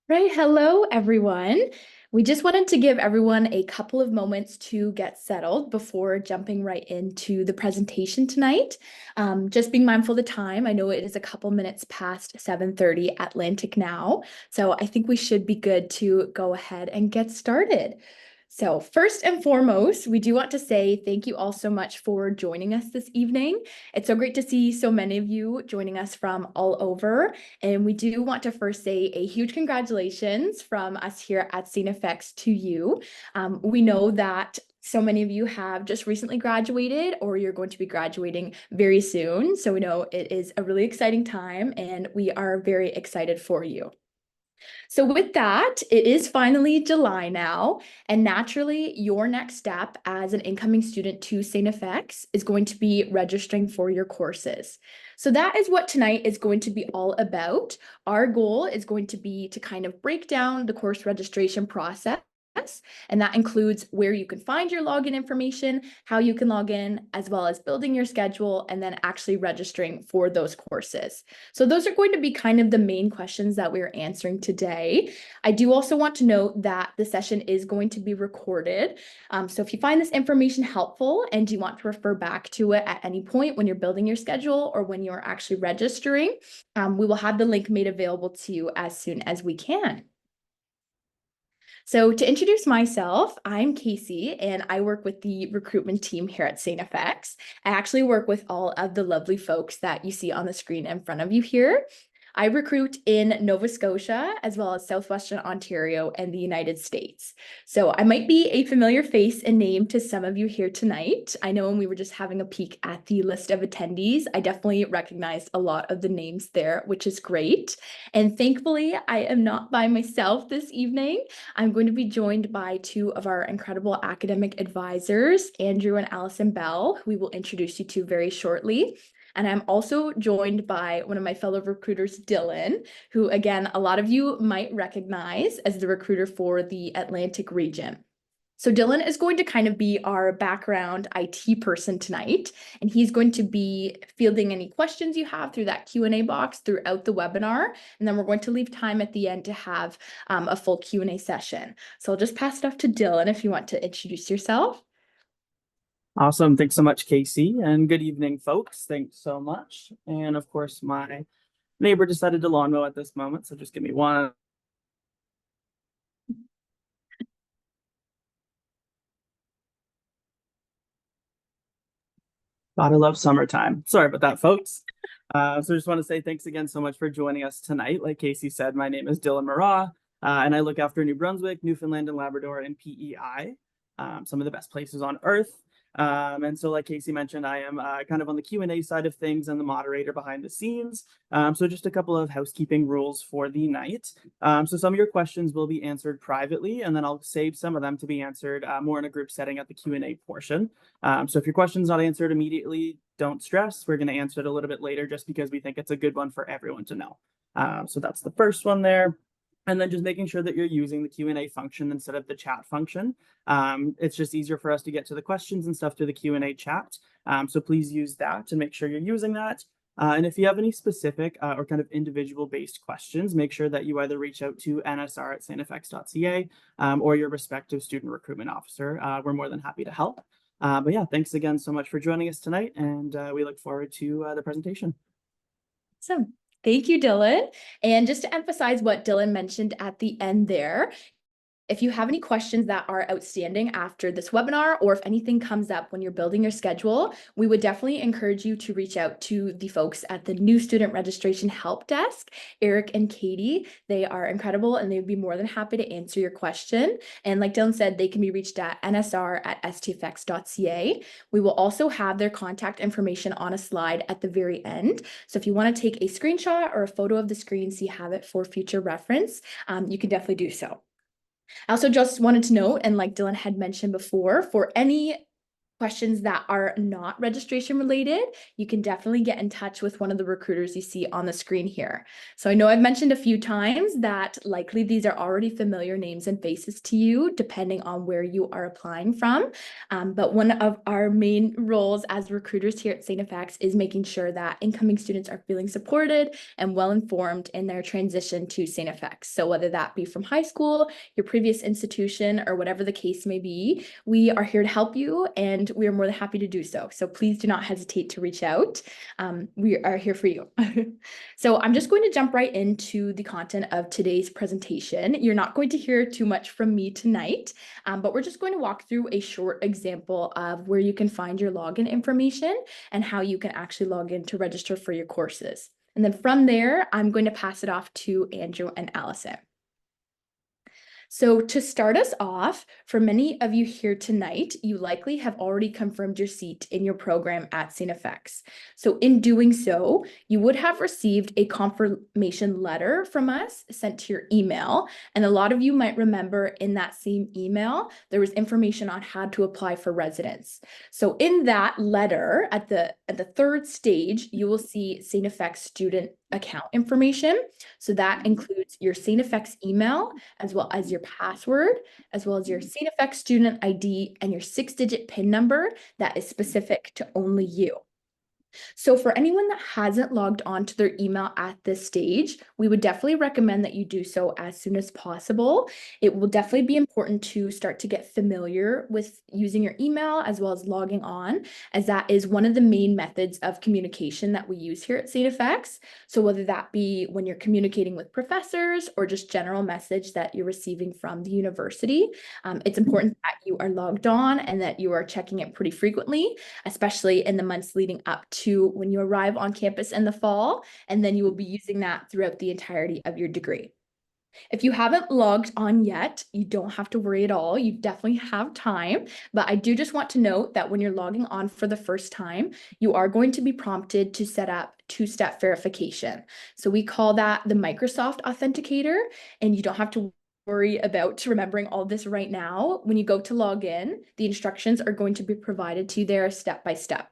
Right. Hello, everyone. We just wanted to give everyone a couple of moments to get settled before jumping right into the presentation tonight. Just being mindful of the time. I know it is a couple minutes past 7:30 Atlantic now, so I think we should be good to go ahead and get started. So first and foremost, we do want to say thank you all so much for joining us this evening. It's so great to see so many of you joining us from all over. And we do want to first say a huge congratulations from us here at StFX to you. We know that so many of you have just recently graduated or you're going to be graduating very soon. So we know it is a really exciting time and we are very excited for you. So with that, it is finally July now, and naturally, your next step as an incoming student to StFX is going to be registering for your courses. So that is what tonight is going to be all about. Our goal is going to be to kind of break down the course registration process. And that includes where you can find your login information, how you can log in, as well as building your schedule and then actually registering for those courses. So those are going to be kind of the main questions that we're answering today. I do also want to note that the session is going to be recorded. So if you find this information helpful and you want to refer back to it at any point when you're building your schedule or when you're actually registering, we will have the link made available to you as soon as we can. So to introduce myself, I'm Casey and I work with the recruitment team here at StFX. I actually work with all of the lovely folks that you see on the screen in front of you here. I recruit in Nova Scotia, as well as Southwestern Ontario and the United States. So I might be a familiar face and name to some of you here tonight. I know when we were just having a peek at the list of attendees, I definitely recognized a lot of the names there, which is great. And thankfully, I am not by myself this evening. I'm going to be joined by two of our incredible academic advisors, Andrew and Allison Bell, who we will introduce you to very shortly. And I'm also joined by one of my fellow recruiters, Dylan, who, again, a lot of you might recognize as the recruiter for the Atlantic region. So Dylan is going to kind of be our background IT person tonight, and he's going to be fielding any questions you have through that Q&A box throughout the webinar. And then we're going to leave time at the end to have a full Q&A session. So I'll just pass it off to Dylan if you want to introduce yourself. Awesome. Thanks so much, Casey. And good evening, folks. Thanks so much. And of course, my neighbor decided to lawn mow at this moment. So just give me one. Gotta love summertime. Sorry about that, folks. So I just want to say thanks again so much for joining us tonight. Like Casey said, my name is Dylan Murrah, and I look after New Brunswick, Newfoundland and Labrador, and PEI, some of the best places on Earth. And so like Casey mentioned, I am kind of on the Q&A side of things and the moderator behind the scenes. So just a couple of housekeeping rules for the night. So some of your questions will be answered privately, and then I'll save some of them to be answered more in a group setting at the Q&A portion. So if your question's not answered immediately, don't stress. We're going to answer it a little bit later just because we think it's a good one for everyone to know. So that's the first one there. And then just making sure that you're using the Q&A function instead of the chat function. It's just easier for us to get to the questions and stuff through the Q&A chat. So please use that and make sure you're using that. And if you have any specific or kind of individual based questions, make sure that you either reach out to nsr@stfx.ca or your respective student recruitment officer. We're more than happy to help. But yeah, thanks again so much for joining us tonight. And we look forward to the presentation. Awesome. Thank you, Dylan. And just to emphasize what Dylan mentioned at the end there, if you have any questions that are outstanding after this webinar, or if anything comes up when you're building your schedule, we would definitely encourage you to reach out to the folks at the New Student Registration Help Desk, Eric and Katie. They are incredible and they would be more than happy to answer your question. And like Dylan said, they can be reached at nsr@stfx.ca. We will also have their contact information on a slide at the very end. So if you want to take a screenshot or a photo of the screen so you have it for future reference, you can definitely do so. I also just wanted to note, and like Dylan had mentioned before, for any questions that are not registration related, you can definitely get in touch with one of the recruiters you see on the screen here. So I know I've mentioned a few times that likely these are already familiar names and faces to you, depending on where you are applying from. But one of our main roles as recruiters here at StFX is making sure that incoming students are feeling supported and well informed in their transition to StFX. So whether that be from high school, your previous institution, or whatever the case may be, we are here to help you, and we are more than happy to do so. So please do not hesitate to reach out. We are here for you. So I'm just going to jump right into the content of today's presentation. You're not going to hear too much from me tonight, but we're just going to walk through a short example of where you can find your login information and how you can actually log in to register for your courses. And then from there, I'm going to pass it off to Andrew and Allison. So to start us off, for many of you here tonight, you likely have already confirmed your seat in your program at StFX. So in doing so, you would have received a confirmation letter from us sent to your email. And a lot of you might remember in that same email, there was information on how to apply for residence. So in that letter, at the third stage, you will see StFX student account information. So that includes your StFX email, as well as your password, as well as your StFX student ID and your 6-digit PIN number that is specific to only you. So for anyone that hasn't logged on to their email at this stage, we would definitely recommend that you do so as soon as possible. It will definitely be important to start to get familiar with using your email as well as logging on, as that is one of the main methods of communication that we use here at StFX. So whether that be when you're communicating with professors or just general message that you're receiving from the university, it's important that you are logged on and that you are checking it pretty frequently, especially in the months leading up to when you arrive on campus in the fall, and then you will be using that throughout the entirety of your degree. If you haven't logged on yet, you don't have to worry at all. You definitely have time, but I do just want to note that when you're logging on for the first time, you are going to be prompted to set up two-step verification. So we call that the Microsoft Authenticator, and you don't have to worry about remembering all this right now. When you go to log in, the instructions are going to be provided to you there step by step.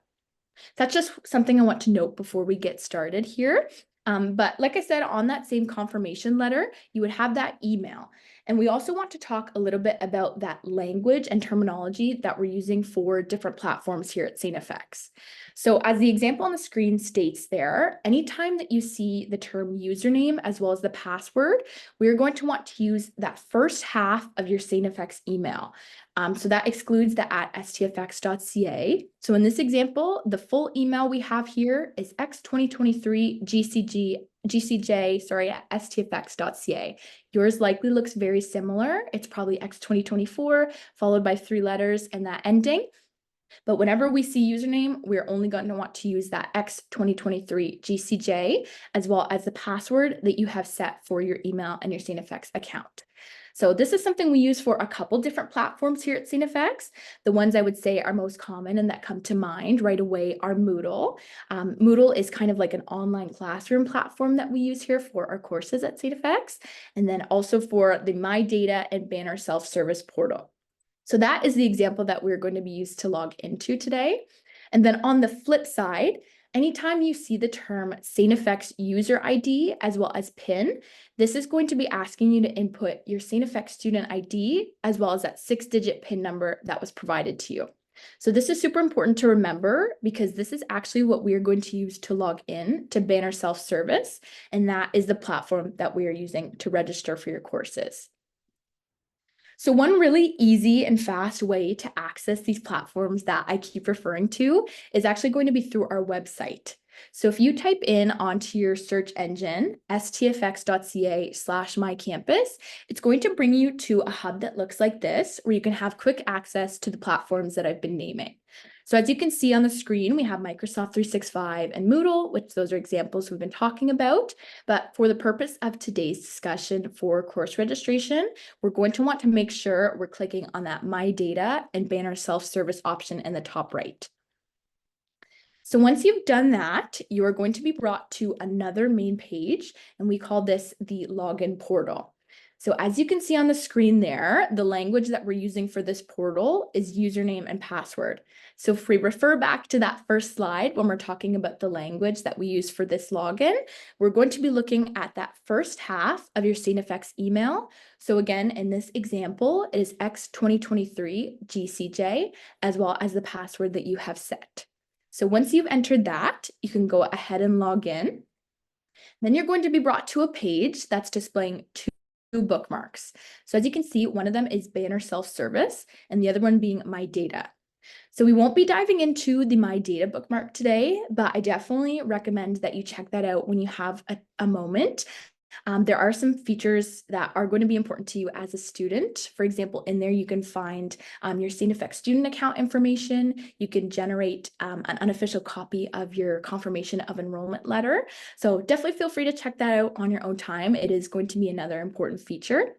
That's just something I want to note before we get started here. But like I said, on that same confirmation letter, you would have that email. And we also want to talk a little bit about that language and terminology that we're using for different platforms here at StFX. So as the example on the screen states there, anytime that you see the term username as well as the password, we're going to want to use that first half of your StFX email. So that excludes the @stfx.ca. So in this example, the full email we have here is x2023 GCJ, at stfx.ca. Yours likely looks very similar. It's probably x2024 followed by 3 letters and that ending. But whenever we see username, we're only going to want to use that x2023 GCJ as well as the password that you have set for your email and your StFX account. So this is something we use for a couple different platforms here at StFX. The ones I would say are most common and that come to mind right away are Moodle. Moodle is kind of like an online classroom platform that we use here for our courses at StFX, and then also for the My Data and Banner self-service portal. So that is the example that we're going to be used to log into today. And then on the flip side, anytime you see the term StFX user ID as well as PIN, this is going to be asking you to input your StFX student ID as well as that 6-digit PIN number that was provided to you. So this is super important to remember because this is actually what we are going to use to log in to Banner self-service, and that is the platform that we are using to register for your courses. So one really easy and fast way to access these platforms that I keep referring to is actually going to be through our website. So if you type in onto your search engine, stfx.ca/mycampus, it's going to bring you to a hub that looks like this, where you can have quick access to the platforms that I've been naming. So as you can see on the screen, we have Microsoft 365 and Moodle, which those are examples we've been talking about. But for the purpose of today's discussion for course registration, we're going to want to make sure we're clicking on that My Data and Banner self-service option in the top right. So once you've done that, you are going to be brought to another main page, and we call this the login portal. So as you can see on the screen there, the language that we're using for this portal is username and password. So if we refer back to that first slide, when we're talking about the language that we use for this login, we're going to be looking at that first half of your StFX email. So again, in this example, it is X2023 GCJ, as well as the password that you have set. So once you've entered that, you can go ahead and log in. Then you're going to be brought to a page that's displaying two bookmarks. So as you can see, one of them is banner self-service and the other one being my data. So we won't be diving into the my data bookmark today, but I definitely recommend that you check that out when you have a moment. There are some features that are going to be important to you as a student. For example, in there you can find your StFX student account information. You can generate an unofficial copy of your confirmation of enrollment letter. So definitely feel free to check that out on your own time. It is going to be another important feature.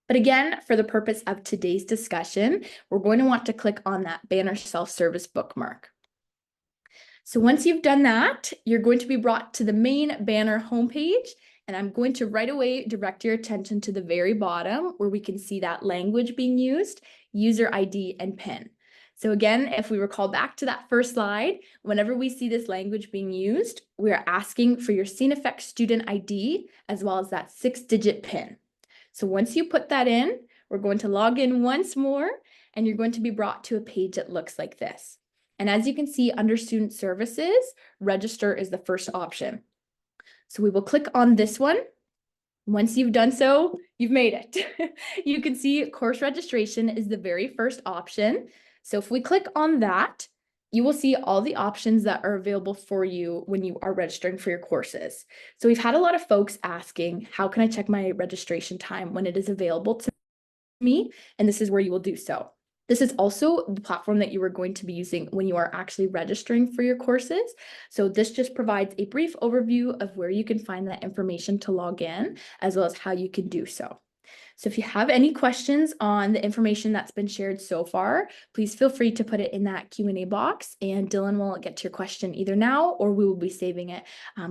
But again, for the purpose of today's discussion, we're going to want to click on that banner self-service bookmark. So once you've done that, you're going to be brought to the main banner homepage. And I'm going to right away direct your attention to the very bottom where we can see that language being used, user ID and PIN. So again, if we recall back to that first slide, whenever we see this language being used, we are asking for your StFX student ID as well as that 6-digit PIN. So once you put that in, we're going to log in once more and you're going to be brought to a page that looks like this. And as you can see under student services, register is the first option. So we will click on this one. Once you've done so, you've made it. You can see course registration is the very first option. So if we click on that, you will see all the options that are available for you when you are registering for your courses. So we've had a lot of folks asking, how can I check my registration time when it is available to me? And this is where you will do so. This is also the platform that you are going to be using when you are actually registering for your courses. So this just provides a brief overview of where you can find that information to log in, as well as how you can do so. So if you have any questions on the information that's been shared so far, please feel free to put it in that Q&A box and Dylan will get to your question either now or we will be saving it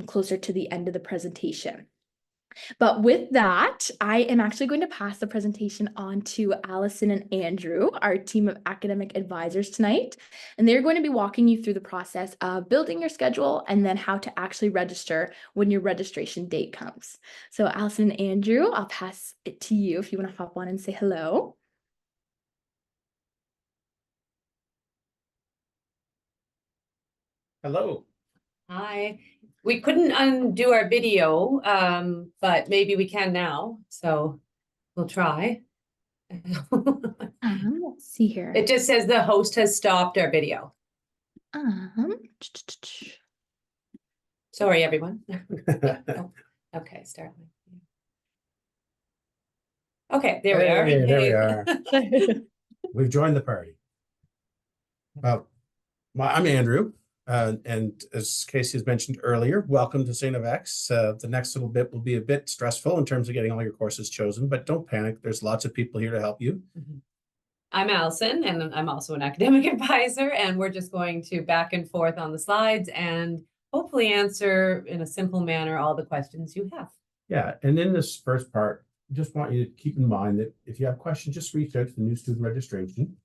closer to the end of the presentation. But with that, I am actually going to pass the presentation on to Allison and Andrew, our team of academic advisors tonight. And they're going to be walking you through the process of building your schedule and then how to actually register when your registration date comes. So Allison and Andrew, I'll pass it to you if you want to hop on and say hello. Hello. Hi. We couldn't undo our video, but maybe we can now. So we'll try. Let's see here. It just says the host has stopped our video. Sorry, everyone. Oh, okay, start. Okay, there we are. Hey, there we are. We've joined the party. I'm Andrew. And as Casey has mentioned earlier, welcome to StFX. The next little bit will be a bit stressful in terms of getting all your courses chosen, but don't panic. There's lots of people here to help you. I'm Allison, and I'm also an academic advisor, and we're just going to back and forth on the slides and hopefully answer in a simple manner all the questions you have. Yeah, and in this first part, I just want you to keep in mind that if you have questions, just reach out to the new student registration.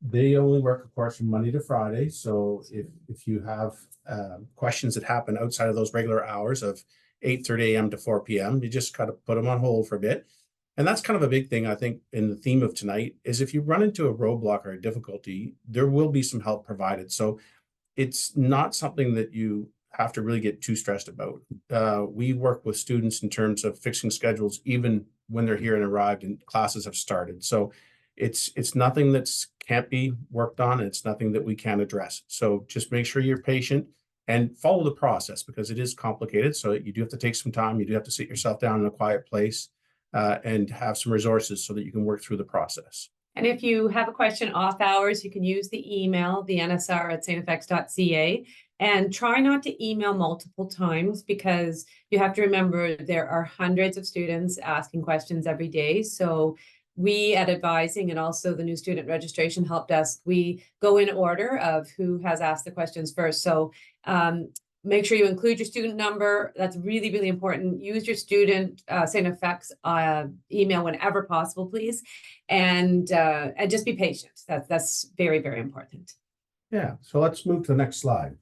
They only work, of course, from Monday to Friday. So if you have questions that happen outside of those regular hours of 8:30 a.m. to 4 p.m., you just kind of put them on hold for a bit. And that's kind of a big thing, I think, in the theme of tonight, is if you run into a roadblock or a difficulty, there will be some help provided. So it's not something that you have to really get too stressed about. We work with students in terms of fixing schedules, even when they're here and arrived and classes have started. So it's nothing that's can't be worked on. And it's nothing that we can address. So just make sure you're patient and follow the process because it is complicated. So you do have to take some time. You do have to sit yourself down in a quiet place and have some resources so that you can work through the process. And if you have a question off hours, you can use the email, the nsr@stfx.ca, and try not to email multiple times because you have to remember there are hundreds of students asking questions every day. So we at Advising and also the new student registration help desk, we go in order of who has asked the questions first. So make sure you include your student number. That's really, really important. Use your student StFX email whenever possible, please. And just be patient. That's very, very important. Yeah, so let's move to the next slide.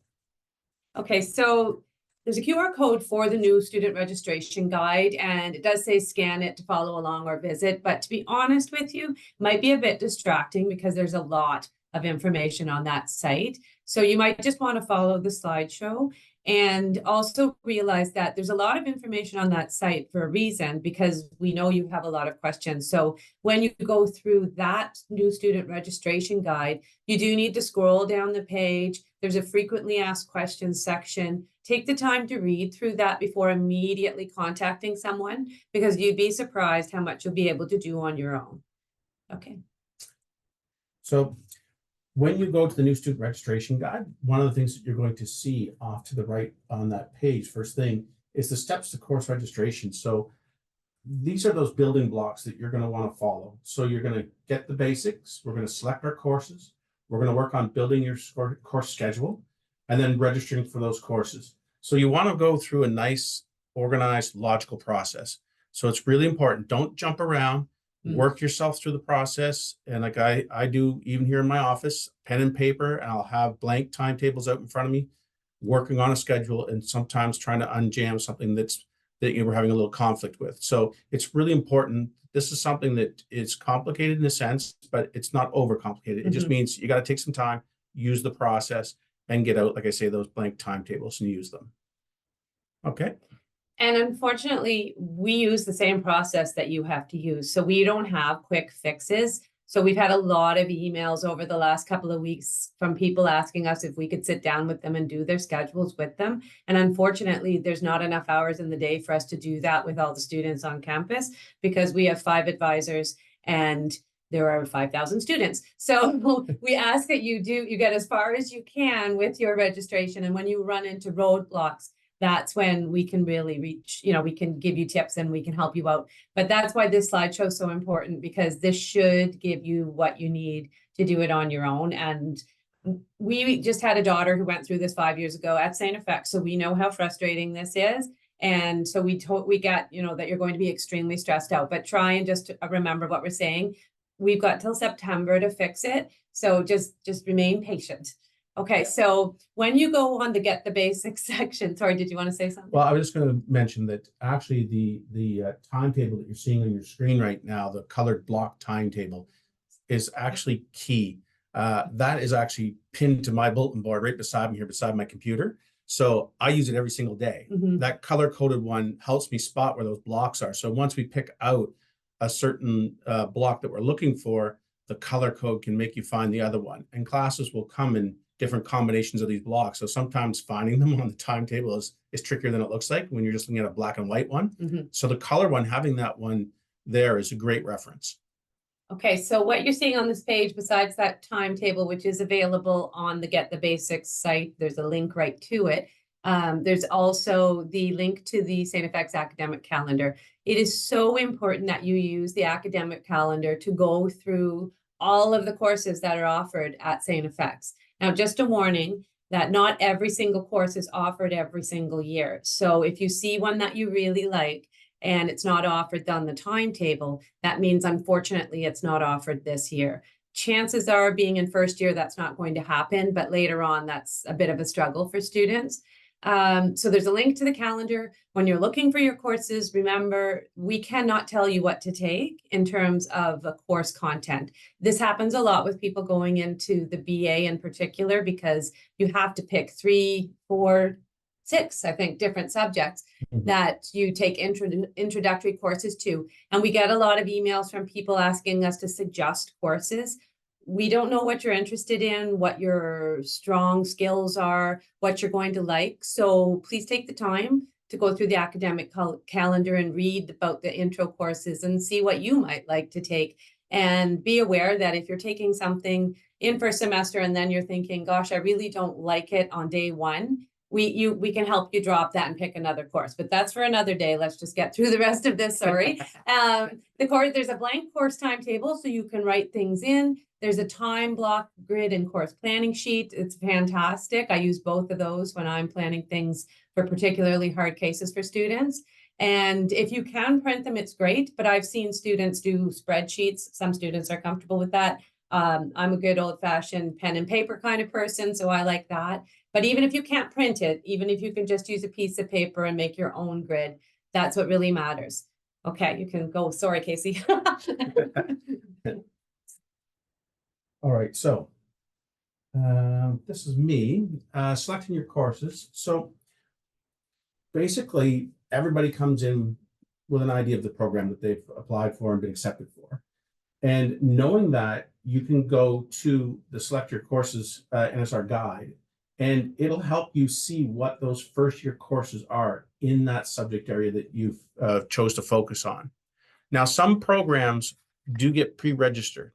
Okay, so there's a QR code for the new student registration guide, and it does say scan it to follow along or visit. But to be honest with you, it might be a bit distracting because there's a lot of information on that site. So you might just want to follow the slideshow, and also realize that there's a lot of information on that site for a reason, because we know you have a lot of questions. So when you go through that new student registration guide, you do need to scroll down the page. There's a frequently asked questions section. Take the time to read through that before immediately contacting someone, because you'd be surprised how much you'll be able to do on your own. Okay. So when you go to the new student registration guide, one of the things that you're going to see off to the right on that page, first thing, is the steps to course registration. So these are those building blocks that you're going to want to follow. So you're going to get the basics. We're going to select our courses. We're going to work on building your course schedule and then registering for those courses. So you want to go through a nice, organized, logical process. So it's really important. Don't jump around. Work yourself through the process. And like I do, even here in my office, pen and paper, and I'll have blank timetables out in front of me, working on a schedule, and sometimes trying to unjam something that we're having a little conflict with. So it's really important. This is something that is complicated in a sense, but it's not overcomplicated. It just means you got to take some time, use the process, and get out, like I say, those blank timetables and use them. Okay. And unfortunately, we use the same process that you have to use. So we don't have quick fixes. So we've had a lot of emails over the last couple of weeks from people asking us if we could sit down with them and do their schedules with them. And unfortunately, there's not enough hours in the day for us to do that with all the students on campus, because we have 5 advisors and there are 5,000 students. So we ask that you get as far as you can with your registration. And when you run into roadblocks, that's when we can really reach, we can give you tips and we can help you out. But that's why this slideshow is so important, because this should give you what you need to do it on your own. And we just had a daughter who went through this 5 years ago at StFX, so we know how frustrating this is. And so we get, that you're going to be extremely stressed out, but try and just remember what we're saying. We've got till September to fix it. So just remain patient. Okay, so when you go on the Get the Basics section, sorry, did you want to say something? Well, I was just going to mention that actually the timetable that you're seeing on your screen right now, the colored block timetable, is actually key. That is actually pinned to my bulletin board right beside me here, beside my computer. So I use it every single day. That color-coded one helps me spot where those blocks are. So once we pick out a certain block that we're looking for, the color code can make you find the other one. And classes will come in different combinations of these blocks. So sometimes finding them on the timetable is trickier than it looks like when you're just looking at a black and white one. So the color one, having that one there is a great reference. Okay, so what you're seeing on this page, besides that timetable, which is available on the Get the Basics site, there's a link right to it. There's also the link to the StFX academic calendar. It is so important that you use the academic calendar to go through all of the courses that are offered at StFX. Now, just a warning that not every single course is offered every single year. So if you see one that you really like and it's not offered on the timetable, that means, unfortunately, it's not offered this year. Chances are, being in first year, that's not going to happen, but later on, that's a bit of a struggle for students. So there's a link to the calendar. When you're looking for your courses, remember, we cannot tell you what to take in terms of a course content. This happens a lot with people going into the BA in particular, because you have to pick 3, 4, 6, I think, different subjects that you take introductory courses to. And we get a lot of emails from people asking us to suggest courses. We don't know what you're interested in, what your strong skills are, what you're going to like. So please take the time to go through the academic calendar and read about the intro courses and see what you might like to take. And be aware that if you're taking something in first semester and then you're thinking, gosh, I really don't like it on day 1, we can help you drop that and pick another course, but that's for another day. Let's just get through the rest of this. Sorry. There's a blank course timetable, so you can write things in. There's a time block grid and course planning sheet. It's fantastic. I use both of those when I'm planning things for particularly hard cases for students. And if you can print them, it's great, but I've seen students do spreadsheets. Some students are comfortable with that. I'm a good old-fashioned pen and paper kind of person, so I like that. But even if you can't print it, even if you can just use a piece of paper and make your own grid, that's what really matters. Okay, you can go. Sorry, Casey. All right, so this is me selecting your courses. So basically, everybody comes in with an idea of the program that they've applied for and been accepted for. And knowing that, you can go to the Select Your Courses NSR guide, and it'll help you see what those first year courses are in that subject area that you've chose to focus on. Now, some programs do get pre-registered.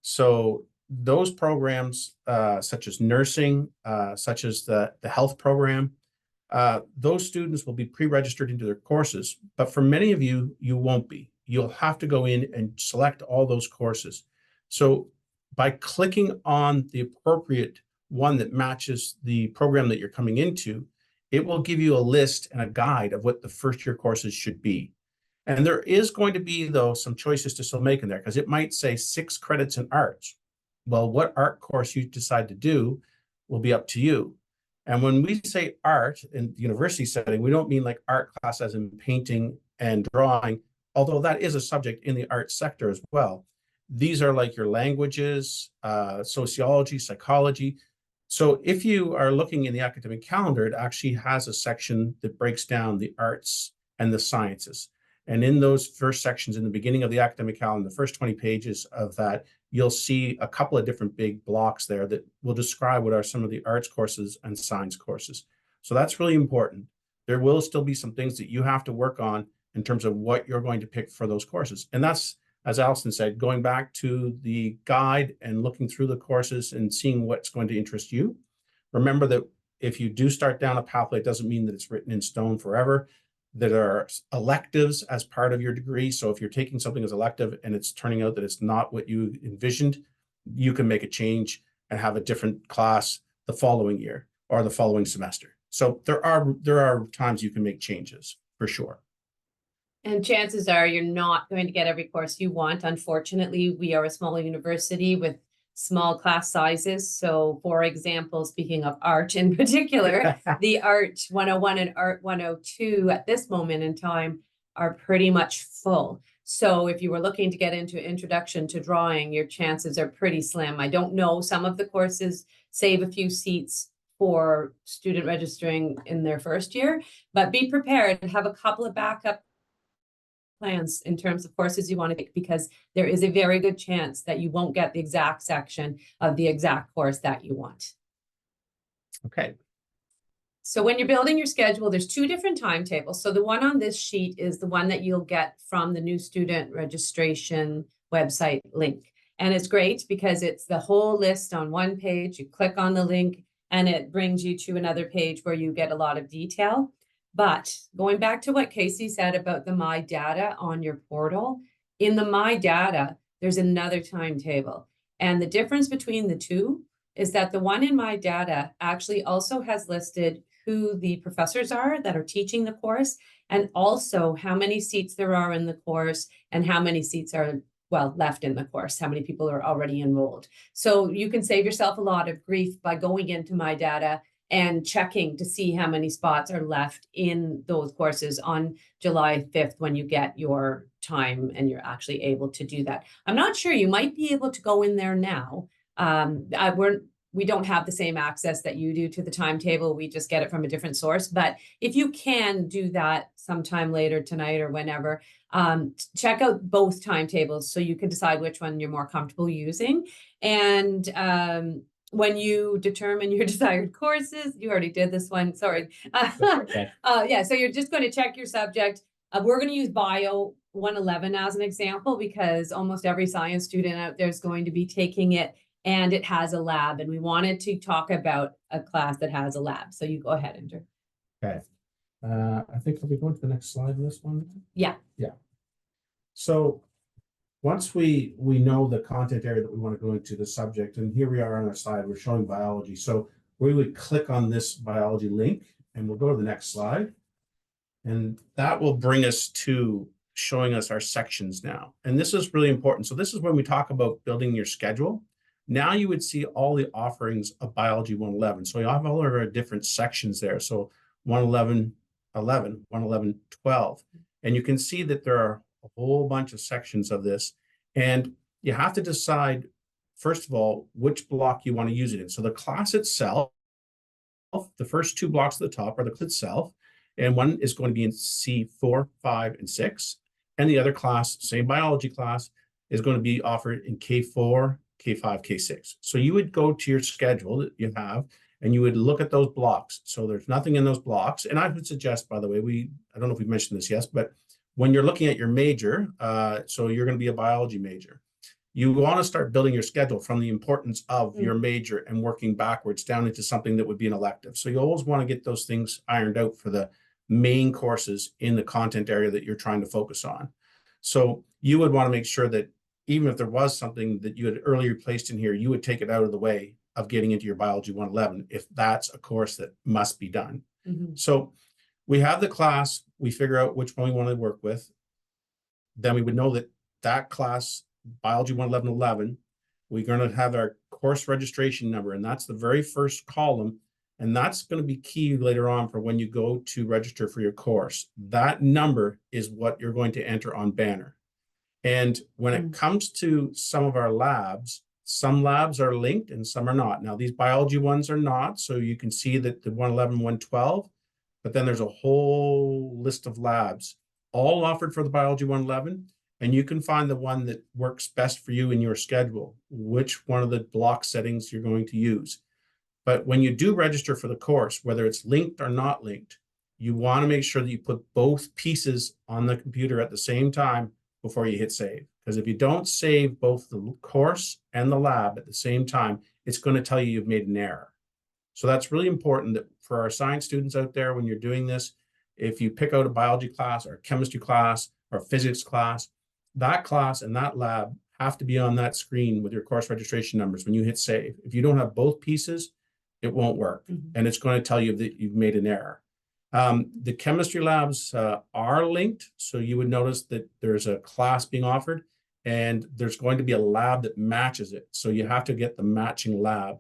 So those programs, such as nursing, such as the health program, those students will be pre-registered into their courses, but for many of you, you won't be. You'll have to go in and select all those courses. So by clicking on the appropriate one that matches the program that you're coming into, it will give you a list and a guide of what the first year courses should be. And there is going to be, though, some choices to still make in there, because it might say 6 credits in arts. Well, what art course you decide to do will be up to you. And when we say art in the university setting, we don't mean like art class as in painting and drawing, although that is a subject in the art sector as well. These are like your languages, sociology, psychology. So if you are looking in the academic calendar, it actually has a section that breaks down the arts and the sciences. And in those first sections in the beginning of the academic calendar, the first 20 pages of that, you'll see a couple of different big blocks there that will describe what are some of the arts courses and science courses. So that's really important. There will still be some things that you have to work on in terms of what you're going to pick for those courses. And that's, as Alison said, going back to the guide and looking through the courses and seeing what's going to interest you. Remember that if you do start down a pathway, it doesn't mean that it's written in stone forever. There are electives as part of your degree. So if you're taking something as elective and it's turning out that it's not what you envisioned, you can make a change and have a different class the following year or the following semester. So there are times you can make changes for sure. And chances are you're not going to get every course you want. Unfortunately, we are a small university with small class sizes. So for example, speaking of art in particular, the Art 101 and Art 102 at this moment in time are pretty much full. So if you were looking to get into Introduction to Drawing, your chances are pretty slim. I don't know, some of the courses save a few seats for student registering in their first year, but be prepared and have a couple of backup plans in terms of courses you want to take, because there is a very good chance that you won't get the exact section of the exact course that you want. Okay. So when you're building your schedule, there's 2 different timetables. So the one on this sheet is the one that you'll get from the new student registration website link. And it's great because it's the whole list on one page. You click on the link and it brings you to another page where you get a lot of detail. But going back to what Casey said about the My Data on your portal, in the My Data, there's another timetable. And the difference between the two is that the one in My Data actually also has listed who the professors are that are teaching the course, and also how many seats there are in the course and how many seats are, well, left in the course, how many people are already enrolled. So you can save yourself a lot of grief by going into My Data and checking to see how many spots are left in those courses on July 5th when you get your time and you're actually able to do that. I'm not sure, you might be able to go in there now. We don't have the same access that you do to the timetable. We just get it from a different source. But if you can do that sometime later tonight or whenever, check out both timetables so you can decide which one you're more comfortable using. And when you determine your desired courses, you already did this one, sorry. Okay. Yeah, so you're just going to check your subject. We're going to use Bio 111 as an example because almost every science student out there is going to be taking it. and it has a lab, and we wanted to talk about a class that has a lab. So you go ahead, Andrew. Okay. I think we'll be going to the next slide in this one. Yeah. Yeah. So once we know the content area that we want to go into, the subject, and here we are on our slide, we're showing biology. So we would click on this biology link and we'll go to the next slide. And that will bring us to showing us our sections now. And this is really important. So this is when we talk about building your schedule. Now you would see all the offerings of Biology 111. So you have all of our different sections there. So 111, 11, 111, 12. And you can see that there are a whole bunch of sections of this. And you have to decide, first of all, which block you want to use it in. So the class itself, the first two blocks at the top are the class itself. And one is going to be in C4, 5, and 6. And the other class, same biology class, is going to be offered in K4, K5, K6. So you would go to your schedule that you have, and you would look at those blocks. So there's nothing in those blocks. And I would suggest, by the way, I don't know if we mentioned this yet, but when you're looking at your major, so you're going to be a biology major, you want to start building your schedule from the importance of your major and working backwards down into something that would be an elective. So you always want to get those things ironed out for the main courses in the content area that you're trying to focus on. So you would want to make sure that even if there was something that you had earlier placed in here, you would take it out of the way of getting into your Biology 111 if that's a course that must be done. So we have the class, we figure out which one we want to work with. Then we would know that that class, Biology 111, we're going to have our course registration number, and that's the very first column. And that's going to be key later on for when you go to register for your course. That number is what you're going to enter on Banner. And when it comes to some of our labs, some labs are linked and some are not. Now, these biology ones are not. So you can see that the 111, 112, but then there's a whole list of labs all offered for the Biology 111. And you can find the one that works best for you in your schedule, which one of the block settings you're going to use. But when you do register for the course, whether it's linked or not linked, you want to make sure that you put both pieces on the computer at the same time before you hit save. Because if you don't save both the course and the lab at the same time, it's going to tell you you've made an error. So that's really important that for our science students out there, when you're doing this, if you pick out a biology class or a chemistry class or a physics class, that class and that lab have to be on that screen with your course registration numbers when you hit save. If you don't have both pieces, it won't work. And it's going to tell you that you've made an error. The chemistry labs are linked. So you would notice that there's a class being offered and there's going to be a lab that matches it. So you have to get the matching lab.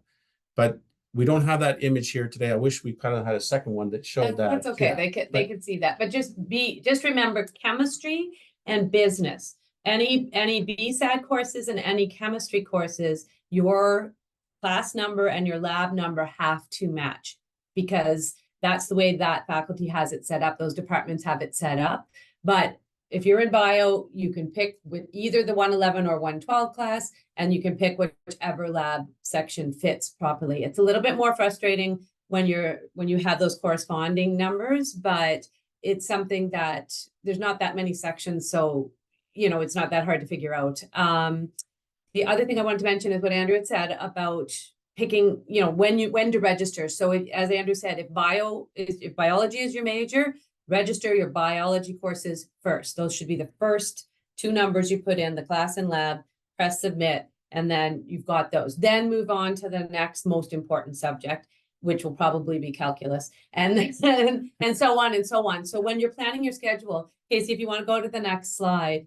But we don't have that image here today. I wish we kind of had a second one that showed that. That's okay. Yeah, they could see that. But just remember chemistry and business. Any BSAD courses and any chemistry courses, your class number and your lab number have to match, because that's the way that faculty has it set up. Those departments have it set up. But if you're in bio, you can pick with either the 111 or 112 class, and you can pick whichever lab section fits properly. It's a little bit more frustrating when you have those corresponding numbers, but it's something that there's not that many sections. So, it's not that hard to figure out. The other thing I wanted to mention is what Andrew had said about picking, when to register. So as Andrew said, if biology is your major, register your biology courses first. Those should be the first two numbers you put in, the class and lab, press submit, and then you've got those. Then move on to the next most important subject, which will probably be calculus, and so on and so on. So when you're planning your schedule, Casey, if you want to go to the next slide,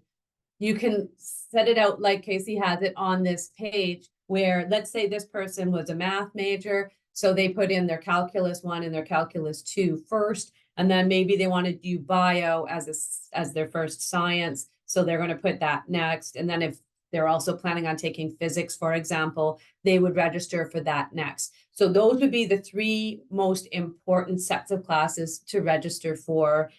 you can set it out like Casey has it on this page, where let's say this person was a math major, so they put in their calculus 1 and their calculus 2 first, and then maybe they want to do bio as their first science, so they're going to put that next. And then if they're also planning on taking physics, for example, they would register for that next. So those would be the 3 most important sets of classes to register for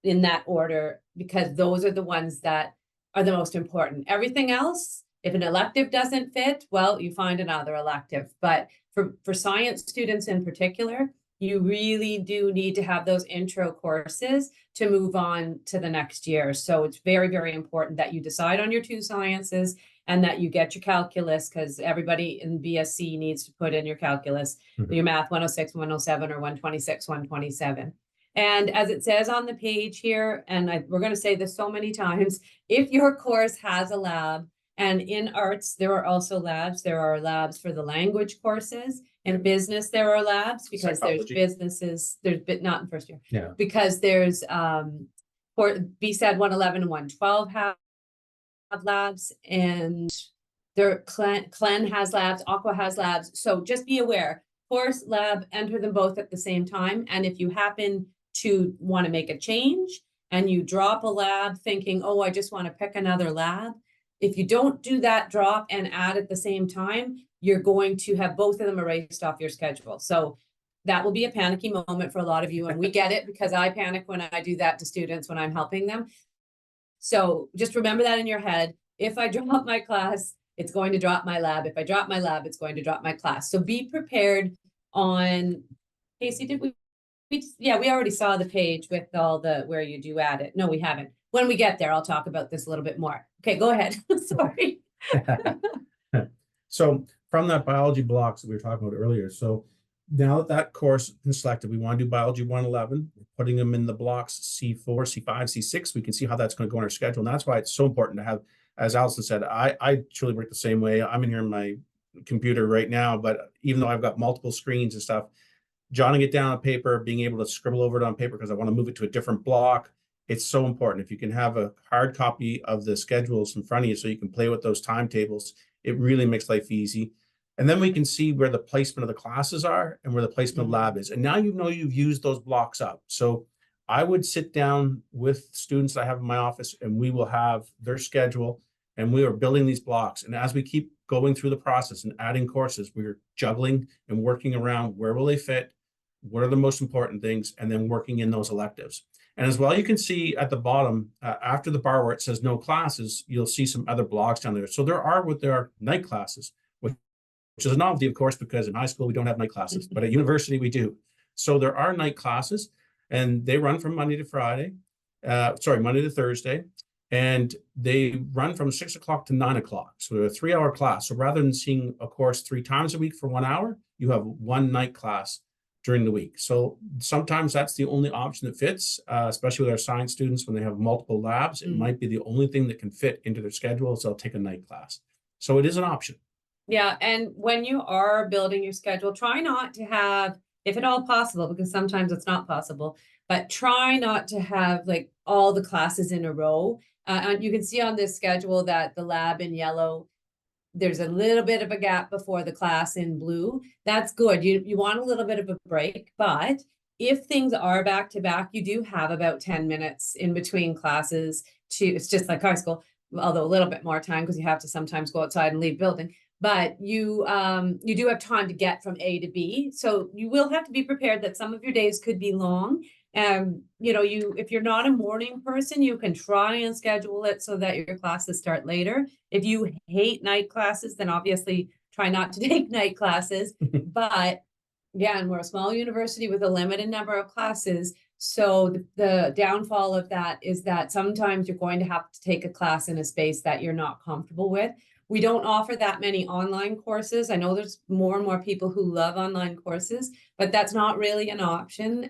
in that order, because those are the ones that are the most important. Everything else, if an elective doesn't fit, well, you find another elective. But for science students in particular, you really do need to have those intro courses to move on to the next year. So it's very, very important that you decide on your 2 sciences and that you get your calculus, because everybody in BSc needs to put in your calculus, your math 106, 107, or 126, 127. And as it says on the page here, and we're going to say this so many times, if your course has a lab, and in arts, there are also labs. There are labs for the language courses. In business, there are labs because there's businesses, not in first year, because there's for BSAD 111 and 112 have labs, and their Clen has labs, Aqua has labs. So just be aware, course, lab, enter them both at the same time. And if you happen to want to make a change and you drop a lab thinking, oh, I just want to pick another lab, if you don't do that drop and add at the same time, you're going to have both of them erased off your schedule. So that will be a panicky moment for a lot of you. And we get it, because I panic when I do that to students when I'm helping them. So just remember that in your head. If I drop my class, it's going to drop my lab. If I drop my lab, it's going to drop my class. So be prepared on, Casey, did we yeah, we already saw the page with all the, where you do add it. No, we haven't. When we get there, I'll talk about this a little bit more. Okay, go ahead. Sorry. So from that biology blocks that we were talking about earlier, so now that that course has been selected, we want to do biology 111, putting them in the blocks C4, C5, C6. We can see how that's going to go on our schedule. And that's why it's so important to have, as Allison said, I truly work the same way. I'm in here on my computer right now, but even though I've got multiple screens and stuff, jotting it down on paper, being able to scribble over it on paper because I want to move it to a different block. It's so important. If you can have a hard copy of the schedules in front of you so you can play with those timetables, it really makes life easy. And then we can see where the placement of the classes are and where the placement of lab is. And now you know you've used those blocks up. So I would sit down with students I have in my office, and we will have their schedule, and we are building these blocks. And as we keep going through the process and adding courses, we're juggling and working around where will they fit, what are the most important things, and then working in those electives. And as well, you can see at the bottom, after the bar where it says no classes, you'll see some other blocks down there. So there are night classes, which is a novelty, of course, because in high school, we don't have night classes, but at university, we do. So there are night classes, and they run from Monday to Thursday, and they run from 6 o'clock to 9 o'clock. So they're a 3-hour class. So rather than seeing a course 3 times a week for 1 hour, you have one night class during the week. So sometimes that's the only option that fits, especially with our science students when they have multiple labs. It might be the only thing that can fit into their schedule, so they'll take a night class. So it is an option. Yeah, and when you are building your schedule, try not to have, if at all possible, because sometimes it's not possible, but try not to have like all the classes in a row. And you can see on this schedule that the lab in yellow, there's a little bit of a gap before the class in blue. That's good. You want a little bit of a break, but if things are back to back, you do have about 10 minutes in between classes it's just like high school, although a little bit more time because you have to sometimes go outside and leave building. But you do have time to get from A to B. So you will have to be prepared that some of your days could be long. If you're not a morning person, you can try and schedule it so that your classes start later. If you hate night classes, then obviously try not to take night classes. But yeah, and we're a small university with a limited number of classes. So the downfall of that is that sometimes you're going to have to take a class in a space that you're not comfortable with. We don't offer that many online courses. I know there's more and more people who love online courses, but that's not really an option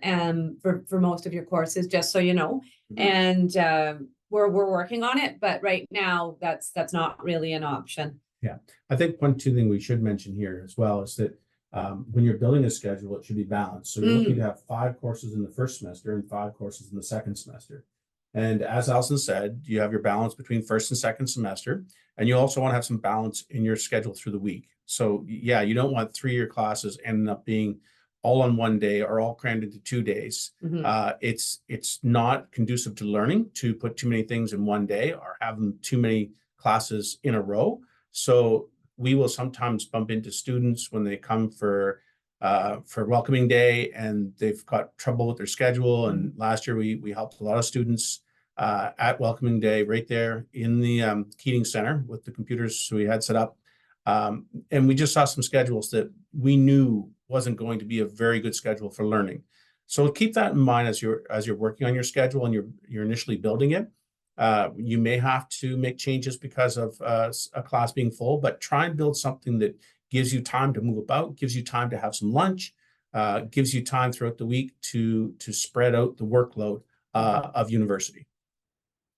for most of your courses, just so you know. And we're working on it, but right now that's not really an option. Yeah, I think two thing we should mention here as well is that when you're building a schedule, it should be balanced. So you're looking to have 5 courses in the first semester and 5 courses in the second semester. And as Allison said, you have your balance between first and second semester, and you also want to have some balance in your schedule through the week. So yeah, you don't want 3-year classes ending up being all on one day or all crammed into 2 days. It's not conducive to learning to put too many things in one day or having too many classes in a row. So we will sometimes bump into students when they come for welcoming day and they've got trouble with their schedule. And last year we helped a lot of students at welcoming day right there in the Keating Center with the computers we had set up. And we just saw some schedules that we knew wasn't going to be a very good schedule for learning. So keep that in mind as you're working on your schedule and you're initially building it. You may have to make changes because of a class being full, but try and build something that gives you time to move about, gives you time to have some lunch, gives you time throughout the week to spread out the workload of university.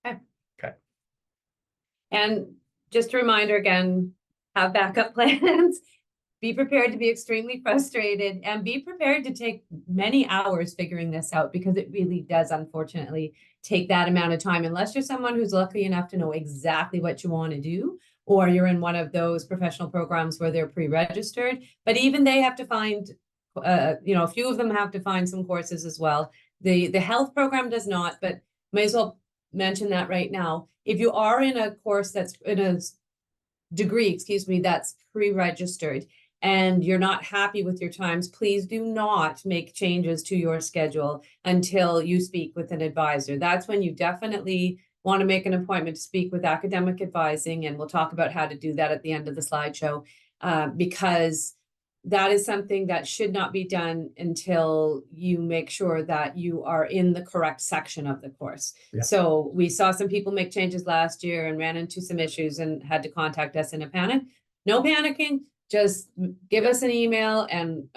Okay. And just a reminder again, have backup plans. Be prepared to be extremely frustrated and be prepared to take many hours figuring this out, because it really does, unfortunately, take that amount of time, unless you're someone who's lucky enough to know exactly what you want to do, or you're in one of those professional programs where they're pre-registered. But even they have to find, a few of them have to find some courses as well. The health program does not, but may as well mention that right now. If you are in a course that's in a degree, that's pre-registered, and you're not happy with your times, please do not make changes to your schedule until you speak with an advisor. That's when you definitely want to make an appointment to speak with academic advising, and we'll talk about how to do that at the end of the slideshow, because that is something that should not be done until you make sure that you are in the correct section of the course. Yeah. So we saw some people make changes last year and ran into some issues and had to contact us in a panic. No panicking. Just give us an email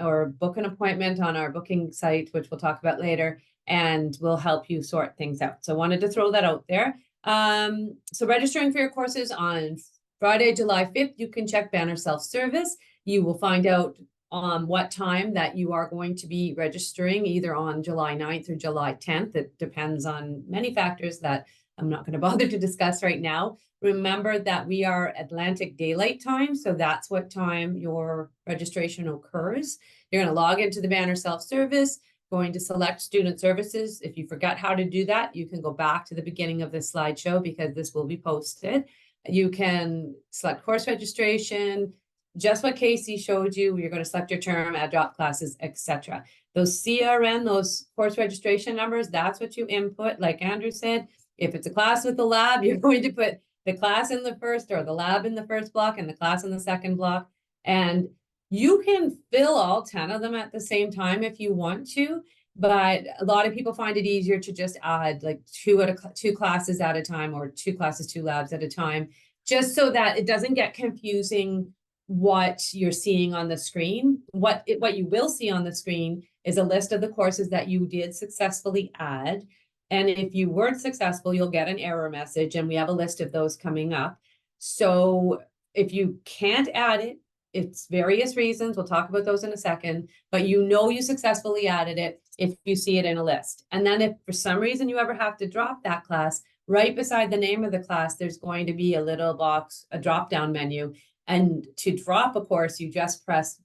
or book an appointment on our booking site, which we'll talk about later, and we'll help you sort things out. So wanted to throw that out there. So registering for your courses on Friday, July 5th, you can check Banner Self-Service. You will find out on what time that you are going to be registering, either on July 9th or July 10th. It depends on many factors that I'm not going to bother to discuss right now. Remember that we are Atlantic Daylight Time, so that's what time your registration occurs. You're going to log into the Banner Self-Service, going to select Student Services. If you forgot how to do that, you can go back to the beginning of this slideshow, because this will be posted. You can select course registration, just what Casey showed you. You're going to select your term, add drop classes, etc. Those CRN, those course registration numbers, that's what you input. Like Andrew said, if it's a class with a lab, you're going to put the class in the first, or the lab in the first block, and the class in the second block. And you can fill all 10 of them at the same time if you want to, but a lot of people find it easier to just add like two classes at a time, or 2 classes, 2 labs at a time, just so that it doesn't get confusing what you're seeing on the screen. What you will see on the screen is a list of the courses that you did successfully add. And if you weren't successful, you'll get an error message, and we have a list of those coming up. So if you can't add it, it's various reasons. We'll talk about those in a second, but you successfully added it if you see it in a list. And then if for some reason you ever have to drop that class, right beside the name of the class, there's going to be a little box, a drop-down menu. And to drop a course, you just press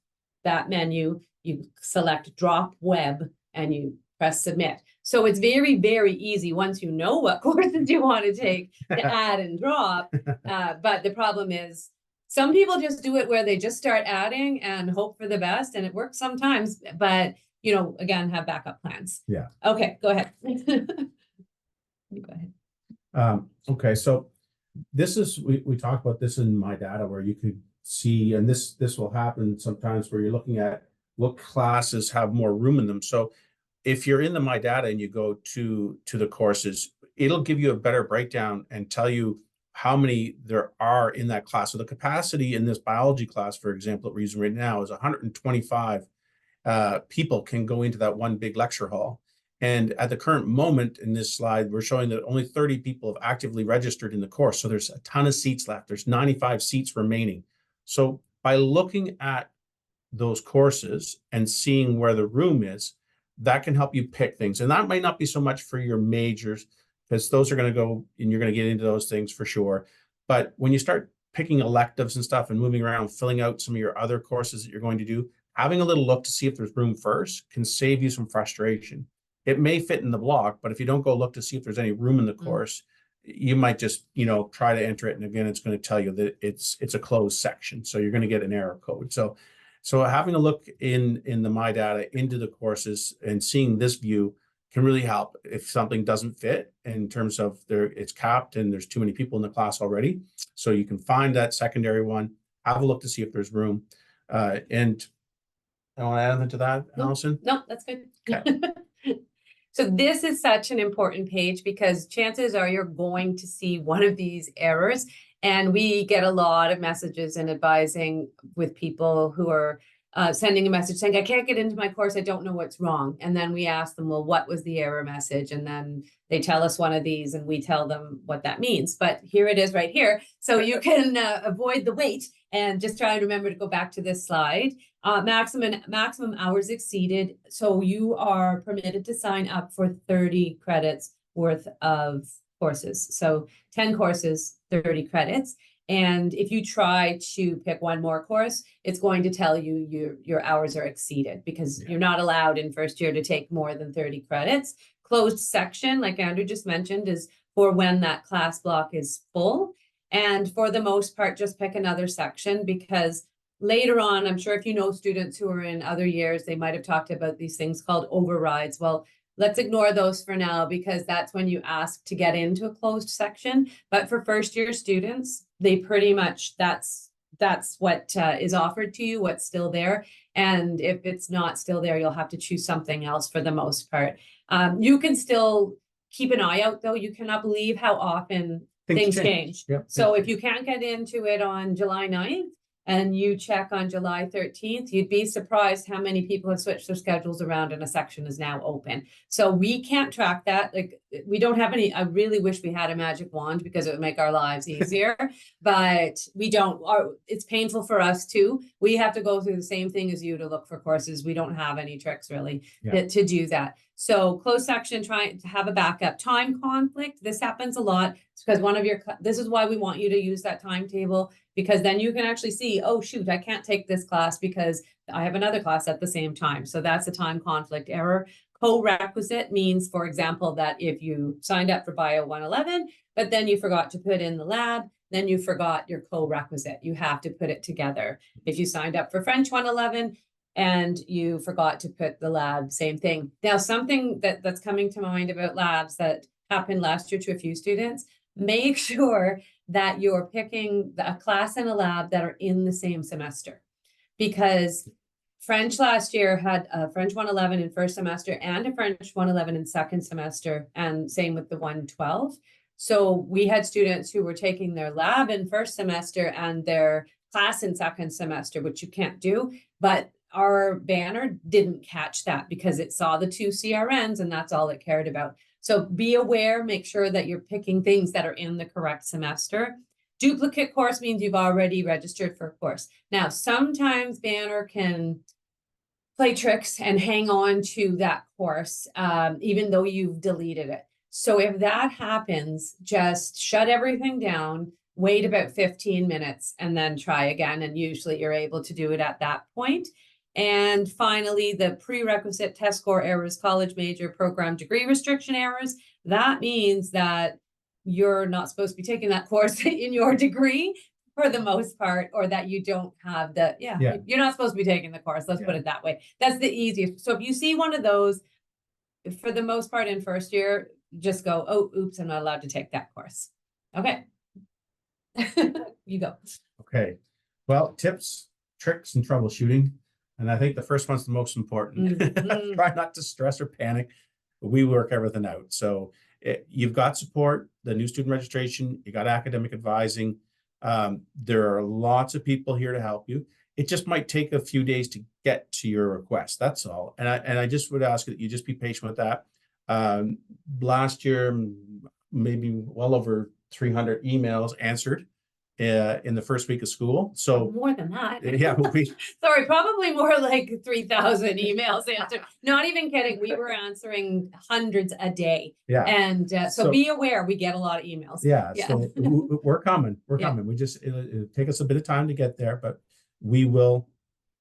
that menu, you select Drop Web, and you press Submit. So it's very, very easy once you know what courses you want to take to add and drop. But the problem is, some people just do it where they just start adding and hope for the best, and it works sometimes. But, again, have backup plans. Yeah. Okay, go ahead. Go ahead. Okay, so this is, we talked about this in My Data, where you could see, and this will happen sometimes, where you're looking at what classes have more room in them. So if you're in the My Data and you go to the courses, it'll give you a better breakdown and tell you how many there are in that class. So the capacity in this biology class, for example, that we're using right now, is 125 people can go into that one big lecture hall. And at the current moment in this slide, we're showing that only 30 people have actively registered in the course. So there's a ton of seats left. There's 95 seats remaining. So by looking at those courses and seeing where the room is, that can help you pick things. And that might not be so much for your majors, because those are going to go, and you're going to get into those things for sure. But when you start picking electives and stuff and moving around, filling out some of your other courses that you're going to do, having a little look to see if there's room first can save you some frustration. It may fit in the block, but if you don't go look to see if there's any room in the course, you might just, try to enter it. And again, it's going to tell you that it's a closed section. So you're going to get an error code. So having a look in the My Data into the courses and seeing this view can really help if something doesn't fit in terms of it's capped and there's too many people in the class already. So you can find that secondary one, have a look to see if there's room. And I want to add anything to that, Allison? No, that's good. Okay. So this is such an important page because chances are you're going to see one of these errors. And we get a lot of messages in advising with people who are sending a message saying, I can't get into my course, I don't know what's wrong. And then we ask them, well, what was the error message? And then they tell us one of these and we tell them what that means. But here it is right here. So you can avoid the wait and just try and remember to go back to this slide. Maximum hours exceeded. So you are permitted to sign up for 30 credits worth of courses. So 10 courses, 30 credits. And if you try to pick one more course, it's going to tell you your hours are exceeded because you're not allowed in first year to take more than 30 credits. Closed section, like Andrew just mentioned, is for when that class block is full. And for the most part, just pick another section because later on, I'm sure if you know students who are in other years, they might have talked about these things called overrides. Well, let's ignore those for now because that's when you ask to get into a closed section. But for first year students, they pretty much, that's what is offered to you, what's still there. And if it's not still there, you'll have to choose something else for the most part. You can still keep an eye out though. You cannot believe how often things change. Yep. So if you can't get into it on July 9th, and you check on July 13th, you'd be surprised how many people have switched their schedules around and a section is now open. So we can't track that. Like we don't have any, I really wish we had a magic wand because it would make our lives easier, but we don't, it's painful for us too. We have to go through the same thing as you to look for courses. We don't have any tricks really to do that. So closed section, trying to have a backup. Time conflict, this happens a lot. It's because this is why we want you to use that timetable, because then you can actually see, oh shoot, I can't take this class because I have another class at the same time. So that's a time conflict error. Co-requisite means, for example, that if you signed up for Bio 111, but then you forgot to put in the lab, then you forgot your co-requisite. You have to put it together. If you signed up for French 111, and you forgot to put the lab, same thing. Now, something that's coming to mind about labs that happened last year to a few students, make sure that you're picking a class and a lab that are in the same semester. Because French last year had a French 111 in first semester and a French 111 in second semester, and same with the 112. So we had students who were taking their lab in first semester and their class in second semester, which you can't do, but our banner didn't catch that because it saw the two CRNs and that's all it cared about. So be aware, make sure that you're picking things that are in the correct semester. Duplicate course means you've already registered for a course. Now, sometimes banner can play tricks and hang on to that course, even though you've deleted it. So if that happens, just shut everything down, wait about 15 minutes and then try again. And usually you're able to do it at that point. And finally, the prerequisite test score errors, college major program degree restriction errors. That means that you're not supposed to be taking that course in your degree for the most part, or that you don't have the, you're not supposed to be taking the course. Let's put it that way. That's the easiest. So if you see one of those, for the most part in first year, just go, oh, oops, I'm not allowed to take that course. Okay. You go. Okay. Well, tips, tricks, and troubleshooting. And I think the first one's the most important. Try not to stress or panic. We work everything out. So you've got support, the new student registration, you got academic advising. There are lots of people here to help you. It just might take a few days to get to your request. That's all. And I just would ask that you just be patient with that. Last year, maybe well over 300 emails answered in the first week of school. So more than that. Yeah. Sorry, probably more like 3,000 emails answered. Not even kidding. We were answering hundreds a day. Yeah. And so be aware, we get a lot of emails. Yeah. So we're coming. We're coming. We just, it'll take us a bit of time to get there, but we will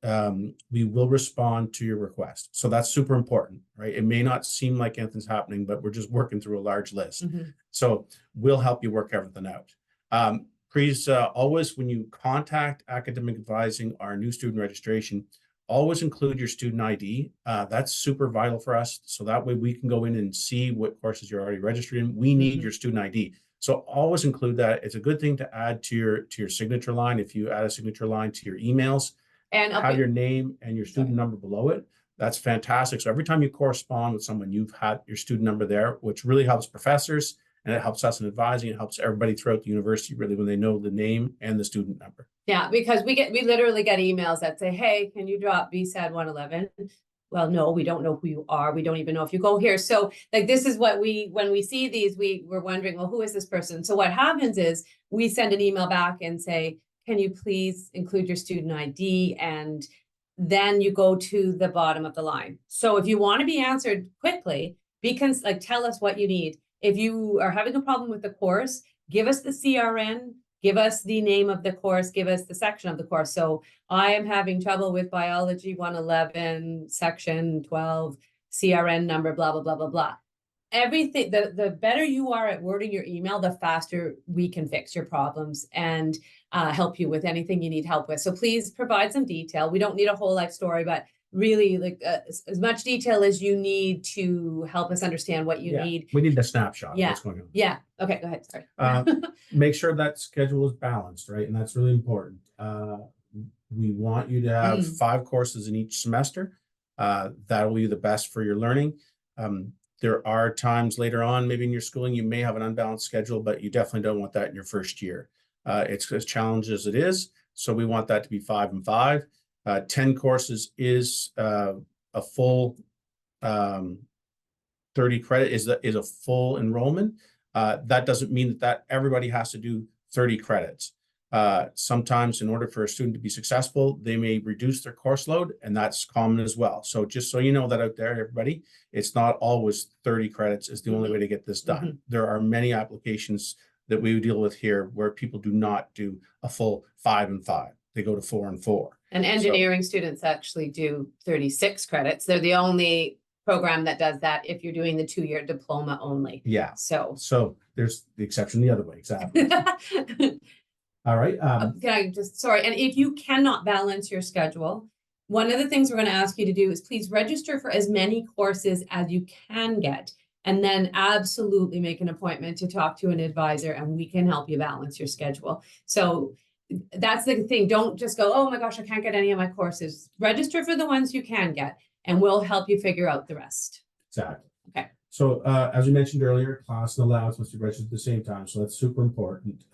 respond to your request. So that's super important, right? It may not seem like anything's happening, but we're just working through a large list. So we'll help you work everything out. Please, always, when you contact academic advising or new student registration, always include your student ID. That's super vital for us. So that way we can go in and see what courses you're already registered in. We need your student ID. So always include that. It's a good thing to add to your signature line. If you add a signature line to your emails, and have your name and your student number below it. that's fantastic. So every time you correspond with someone, you've had your student number there, which really helps professors, and it helps us in advising. It helps everybody throughout the university, really, when they know the name and the student number. Yeah, because we literally get emails that say, hey, can you drop BSAD 111? Well, no, we don't know who you are. We don't even know if you go here. So like, this is what when we see these, we're wondering, well, who is this person? So what happens is we send an email back and say, can you please include your student ID? And then you go to the bottom of the line. So if you want to be answered quickly, tell us what you need. If you are having a problem with the course, give us the CRN, give us the name of the course, give us the section of the course. So I am having trouble with biology 111, section 12, CRN number, blah, blah, blah, blah, blah. Everything, the better you are at wording your email, the faster we can fix your problems and help you with anything you need help with. So please provide some detail. We don't need a whole life story, but really as much detail as you need to help us understand what you need. We need the snapshot. Yeah. Of what's going on. Yeah. Okay, go ahead. Sorry. Make sure that schedule is balanced, right? And that's really important. We want you to have 5 courses in each semester. That will be the best for your learning. There are times later on, maybe in your schooling, you may have an unbalanced schedule, but you definitely don't want that in your first year. It's as challenging as it is. So we want that to be 5 and 5. 10 courses is a full 30 credit is a full enrollment. That doesn't mean that everybody has to do 30 credits. Sometimes in order for a student to be successful, they may reduce their course load, and that's common as well. So just so you know that out there, everybody, it's not always 30 credits is the only way to get this done. There are many applications that we deal with here where people do not do a full 5 and 5. They go to 4 and 4. And engineering students actually do 36 credits. They're the only program that does that if you're doing the 2-year diploma only. Yeah. So there's the exception the other way. Exactly. All right. Can I just, sorry. And if you cannot balance your schedule, one of the things we're going to ask you to do is please register for as many courses as you can get, and then absolutely make an appointment to talk to an advisor, and we can help you balance your schedule. So that's the thing. Don't just go, oh my gosh, I can't get any of my courses. Register for the ones you can get, and we'll help you figure out the rest. Exactly. Okay. So as we mentioned earlier, class and allowance must be registered at the same time. So that's super important.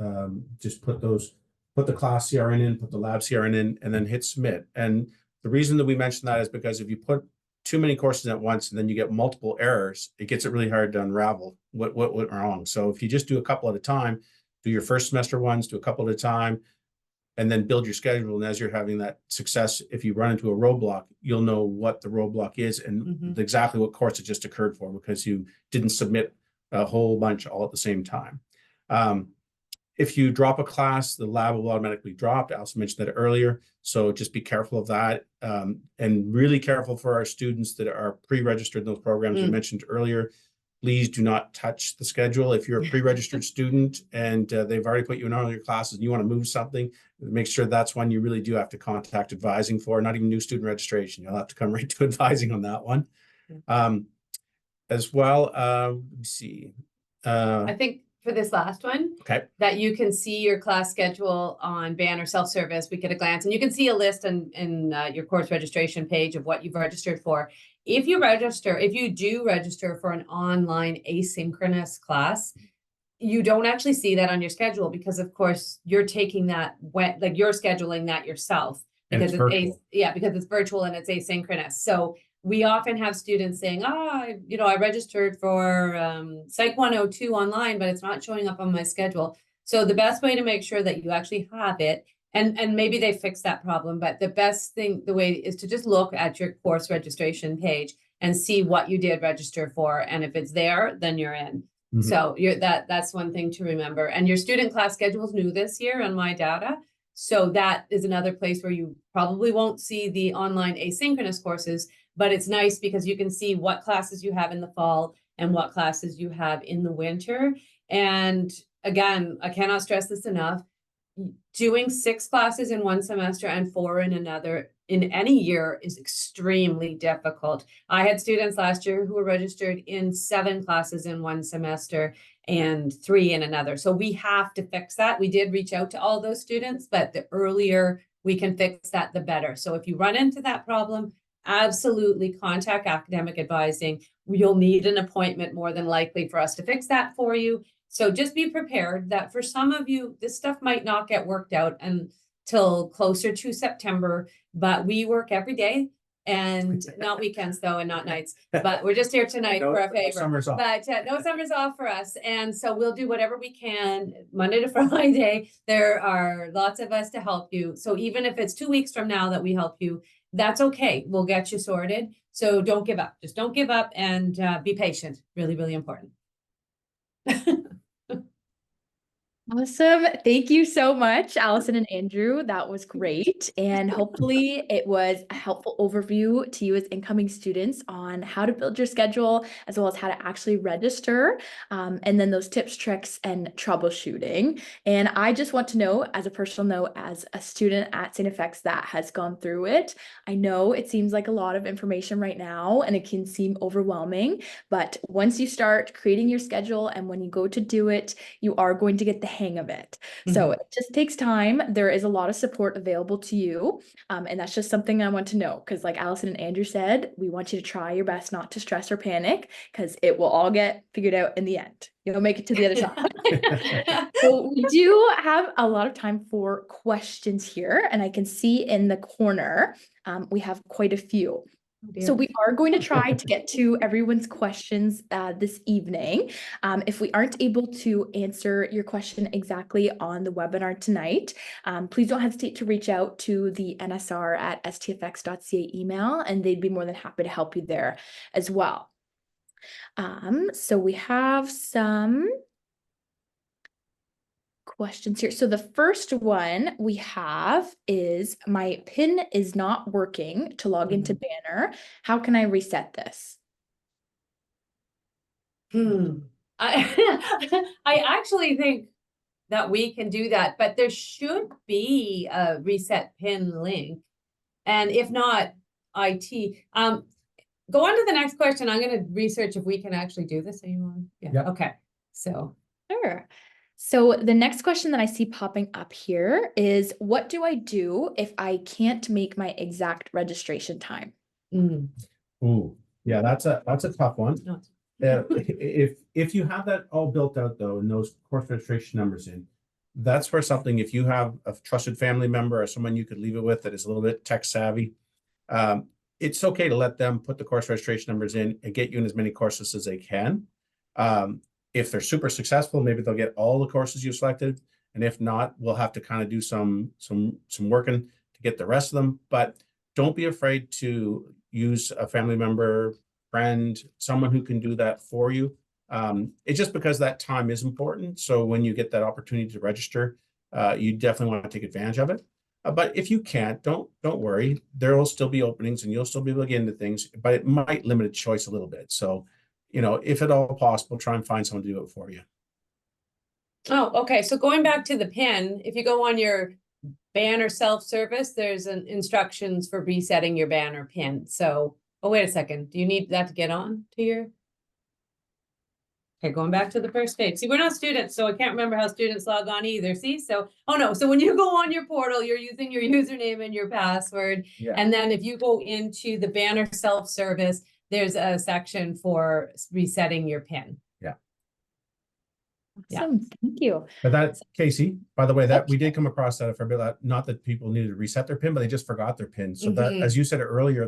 Just put the class CRN in, put the lab CRN in, and then hit submit. And the reason that we mention that is because if you put too many courses at once and then you get multiple errors, it gets it really hard to unravel what went wrong. So if you just do a couple at a time, do your first semester ones, do a couple at a time, and then build your schedule. And as you're having that success, if you run into a roadblock, you'll know what the roadblock is and exactly what course it just occurred for, because you didn't submit a whole bunch all at the same time. If you drop a class, the lab will automatically drop. I also mentioned that earlier. So just be careful of that, and really careful for our students that are pre-registered in those programs we mentioned earlier. Please do not touch the schedule. If you're a pre-registered student and they've already put you in all your classes and you want to move something, make sure that's one you really do have to contact advising for, not even new student registration. You'll have to come right to advising on that one. As well, let me see. I think for this last one, that you can see your class schedule on Banner self-service. We get a glance, and you can see a list in your course registration page of what you've registered for. If you do register for an online asynchronous class, you don't actually see that on your schedule, because of course you're taking that you're scheduling that yourself, because because it's virtual and it's asynchronous. So we often have students saying, I registered for Psych 102 online, but it's not showing up on my schedule. So the best way to make sure that you actually have it, and maybe they fixed that problem, but the way is to just look at your course registration page and see what you did register for. And if it's there, then you're in. So that's one thing to remember. And your student class schedule is new this year on my data. So that is another place where you probably won't see the online asynchronous courses, but it's nice because you can see what classes you have in the fall and what classes you have in the winter. And again, I cannot stress this enough. Doing 6 classes in one semester and 4 in another in any year is extremely difficult. I had students last year who were registered in 7 classes in one semester and 3 in another. So we have to fix that. We did reach out to all those students, but the earlier we can fix that, the better. So if you run into that problem, absolutely contact academic advising. You'll need an appointment more than likely for us to fix that for you. So just be prepared that for some of you, this stuff might not get worked out until closer to September, but we work every day. And not weekends though, and not nights, but we're just here tonight for a favor. Summer's off. But no summers off for us. And so we'll do whatever we can Monday to Friday. There are lots of us to help you. So even if it's 2 weeks from now that we help you, that's okay. We'll get you sorted. So don't give up. Just don't give up and be patient. Really, really important. Awesome. Thank you so much, Allison and Andrew. That was great. And hopefully it was a helpful overview to you as incoming students on how to build your schedule, as well as how to actually register, and then those tips, tricks, and troubleshooting. And I just want to know, as a personal note, as a student at StFX that has gone through it, I know it seems like a lot of information right now, and it can seem overwhelming, but once you start creating your schedule and when you go to do it, you are going to get the hang of it. So it just takes time. There is a lot of support available to you. And that's just something I want to know, because like Allison and Andrew said, we want you to try your best not to stress or panic, because it will all get figured out in the end. You'll make it to the other side. So we do have a lot of time for questions here, and I can see in the corner, we have quite a few. So we are going to try to get to everyone's questions this evening. If we aren't able to answer your question exactly on the webinar tonight, please don't hesitate to reach out to the NSR at stfx.ca email, and they'd be more than happy to help you there as well. So we have some questions here. So the first one we have is, my PIN is not working to log into Banner. How can I reset this? I actually think that we can do that, but there should be a reset PIN link. And if not, IT. Go on to the next question. I'm going to research if we can actually do this. Are you on? Yeah. Yep. Okay. So. Sure. So the next question that I see popping up here is, what do I do if I can't make my exact registration time? Ooh, yeah, that's a tough one. If you have that all built out though, and those course registration numbers in, that's where something, if you have a trusted family member or someone you could leave it with that is a little bit tech savvy, it's okay to let them put the course registration numbers in and get you in as many courses as they can. If they're super successful, maybe they'll get all the courses you selected. And if not, we'll have to kind of do some working to get the rest of them. But don't be afraid to use a family member, friend, someone who can do that for you. It's just because that time is important. So when you get that opportunity to register, you definitely want to take advantage of it. But if you can't, don't worry. There will still be openings and you'll still be able to get into things, but it might limit a choice a little bit. So, you know, if at all possible, try and find someone to do it for you. Oh, okay. So going back to the PIN, if you go on your Banner self-service, there's instructions for resetting your Banner PIN. So, oh, wait a second. Do you need that to get on to your? Okay, going back to the first page. See, we're not students, so I can't remember how students log on either. See, so, oh no. So when you go on your portal, you're using your username and your password. Yeah. And then if you go into the Banner self-service, there's a section for resetting your PIN. Yeah. Awesome. Thank you. But that, Casey, by the way, that we did come across that for a bit, not that people needed to reset their PIN, but they just forgot their PIN. So that, as you said earlier,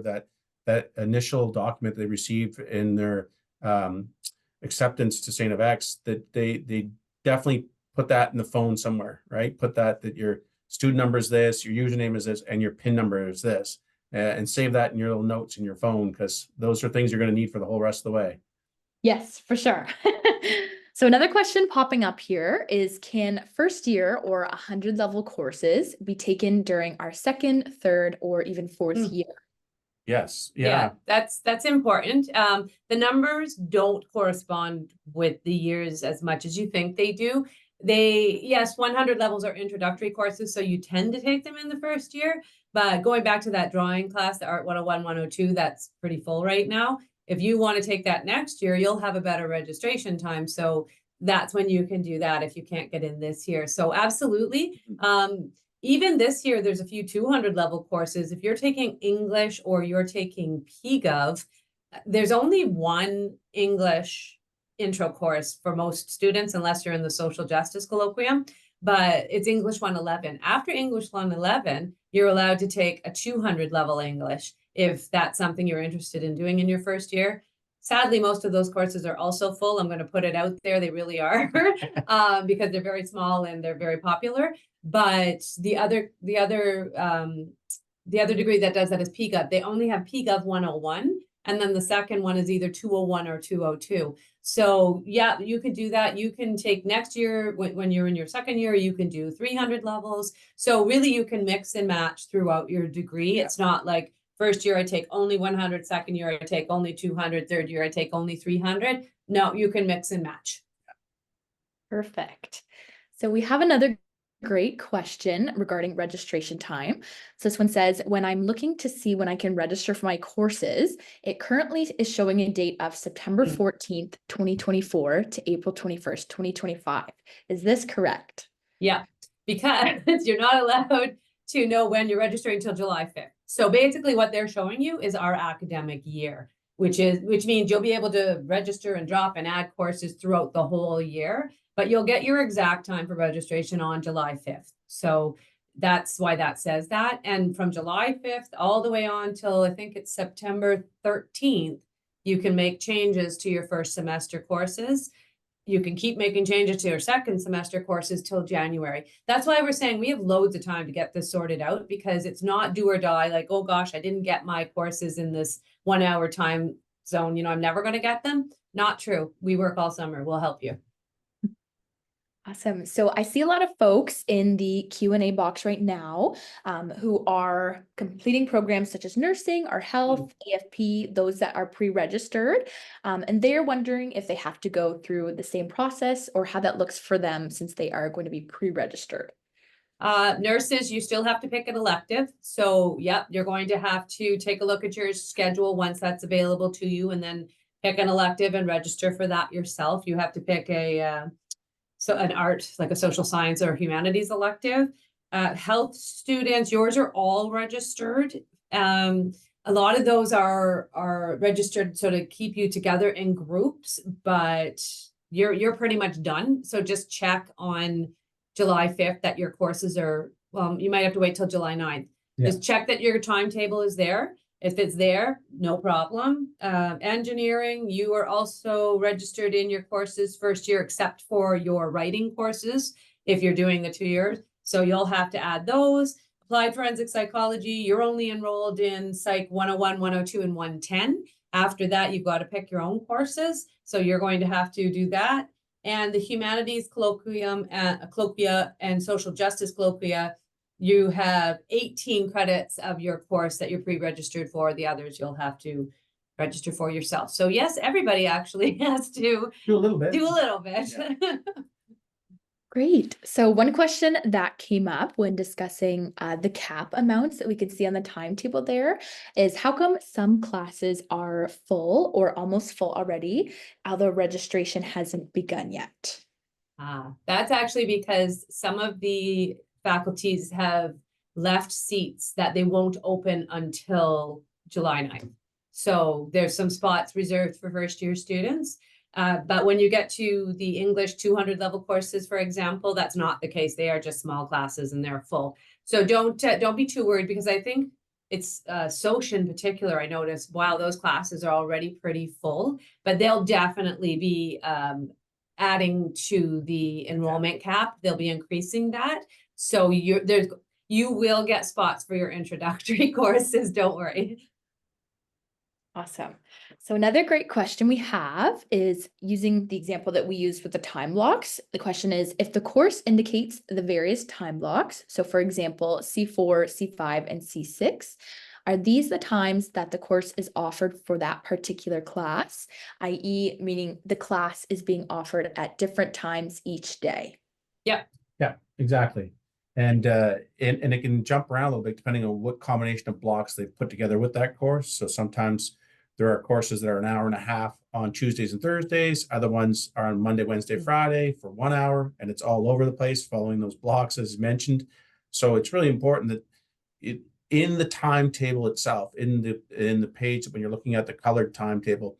that initial document they received in their acceptance to StFX, that they definitely put that in the phone somewhere, right? Put that your student number is this, your username is this, and your PIN number is this. And save that in your little notes in your phone, because those are things you're going to need for the whole rest of the way. Yes, for sure. So another question popping up here is, can first year or 100 level courses be taken during our second, third, or even fourth year? Yes. Yeah. That's important. The numbers don't correspond with the years as much as you think they do. Yes, 100 levels are introductory courses, so you tend to take them in the first year. But going back to that drawing class, the Art 101, 102, that's pretty full right now. If you want to take that next year, you'll have a better registration time. So that's when you can do that if you can't get in this year. So absolutely. even this year, there's a few 200 level courses. If you're taking English or you're taking PGov, there's only one English intro course for most students, unless you're in the social justice colloquium, but it's English 111. After English 111, you're allowed to take a 200 level English if that's something you're interested in doing in your first year. Sadly, most of those courses are also full. I'm going to put it out there. They really are because they're very small and they're very popular. But the other degree that does that is PGov. They only have PGov 101. And then the second one is either 201 or 202. So yeah, you could do that. You can take next year when you're in your second year, you can do 300 levels. So really you can mix and match throughout your degree. It's not like first year I take only 100, second year I take only 200, third year I take only 300. No, you can mix and match. Perfect. So we have another great question regarding registration time. So this one says, when I'm looking to see when I can register for my courses, it currently is showing a date of September 14th, 2024 to April 21st, 2025. Is this correct? Yeah, because you're not allowed to know when you're registering until July 5th. So basically what they're showing you is our academic year, which means you'll be able to register and drop and add courses throughout the whole year, but you'll get your exact time for registration on July 5th. So that's why that says that. And from July 5th all the way on till I think it's September 13th, you can make changes to your first semester courses. You can keep making changes to your second semester courses till January. That's why we're saying we have loads of time to get this sorted out, because it's not do or die like, oh gosh, I didn't get my courses in this 1 hour time zone. You know, I'm never going to get them. Not true. We work all summer. We'll help you. Awesome. So I see a lot of folks in the Q&A box right now who are completing programs such as nursing or health, AFP, those that are pre-registered. And they're wondering if they have to go through the same process or how that looks for them since they are going to be pre-registered. Nurses, you still have to pick an elective. So yep, you're going to have to take a look at your schedule once that's available to you, and then pick an elective and register for that yourself. You have to pick an art, like a social science or humanities elective. Health students, yours are all registered. A lot of those are registered so to keep you together in groups, but you're pretty much done. So just check on July 5th that your courses are, you might have to wait till July 9th. Yeah. Just check that your timetable is there. If it's there, no problem. Engineering, you are also registered in your courses first year, except for your writing courses, if you're doing the 2 years. So you'll have to add those. Applied forensic psychology, you're only enrolled in Psych 101, 102, and 110. After that, you've got to pick your own courses. So you're going to have to do that. And the humanities colloquium, colloquia, and social justice colloquia, you have 18 credits of your course that you're pre-registered for. The others you'll have to register for yourself. So yes, everybody actually has to do a little bit. Yeah. Great. So one question that came up when discussing the cap amounts that we could see on the timetable there is, how come some classes are full or almost full already, although registration hasn't begun yet? That's actually because some of the faculties have left seats that they won't open until July 9th. So there's some spots reserved for first year students. But when you get to the English 200 level courses, for example, that's not the case. They are just small classes and they're full. So don't be too worried, because I think it's Soc in particular. I noticed, wow, those classes are already pretty full, but they'll definitely be adding to the enrollment cap. They'll be increasing that. So you will get spots for your introductory courses. Don't worry. Awesome. So another great question we have is using the example that we used with the time blocks. The question is, if the course indicates the various time blocks, so for example, C4, C5, and C6, are these the times that the course is offered for that particular class, i.e. meaning the class is being offered at different times each day? Yep. Yeah, exactly. And it can jump around a little bit depending on what combination of blocks they've put together with that course. So sometimes there are courses that are an hour and a half on Tuesdays and Thursdays. Other ones are on Monday, Wednesday, Friday for 1 hour, and it's all over the place following those blocks as mentioned. So it's really important that it in the timetable itself, in the page when you're looking at the colored timetable,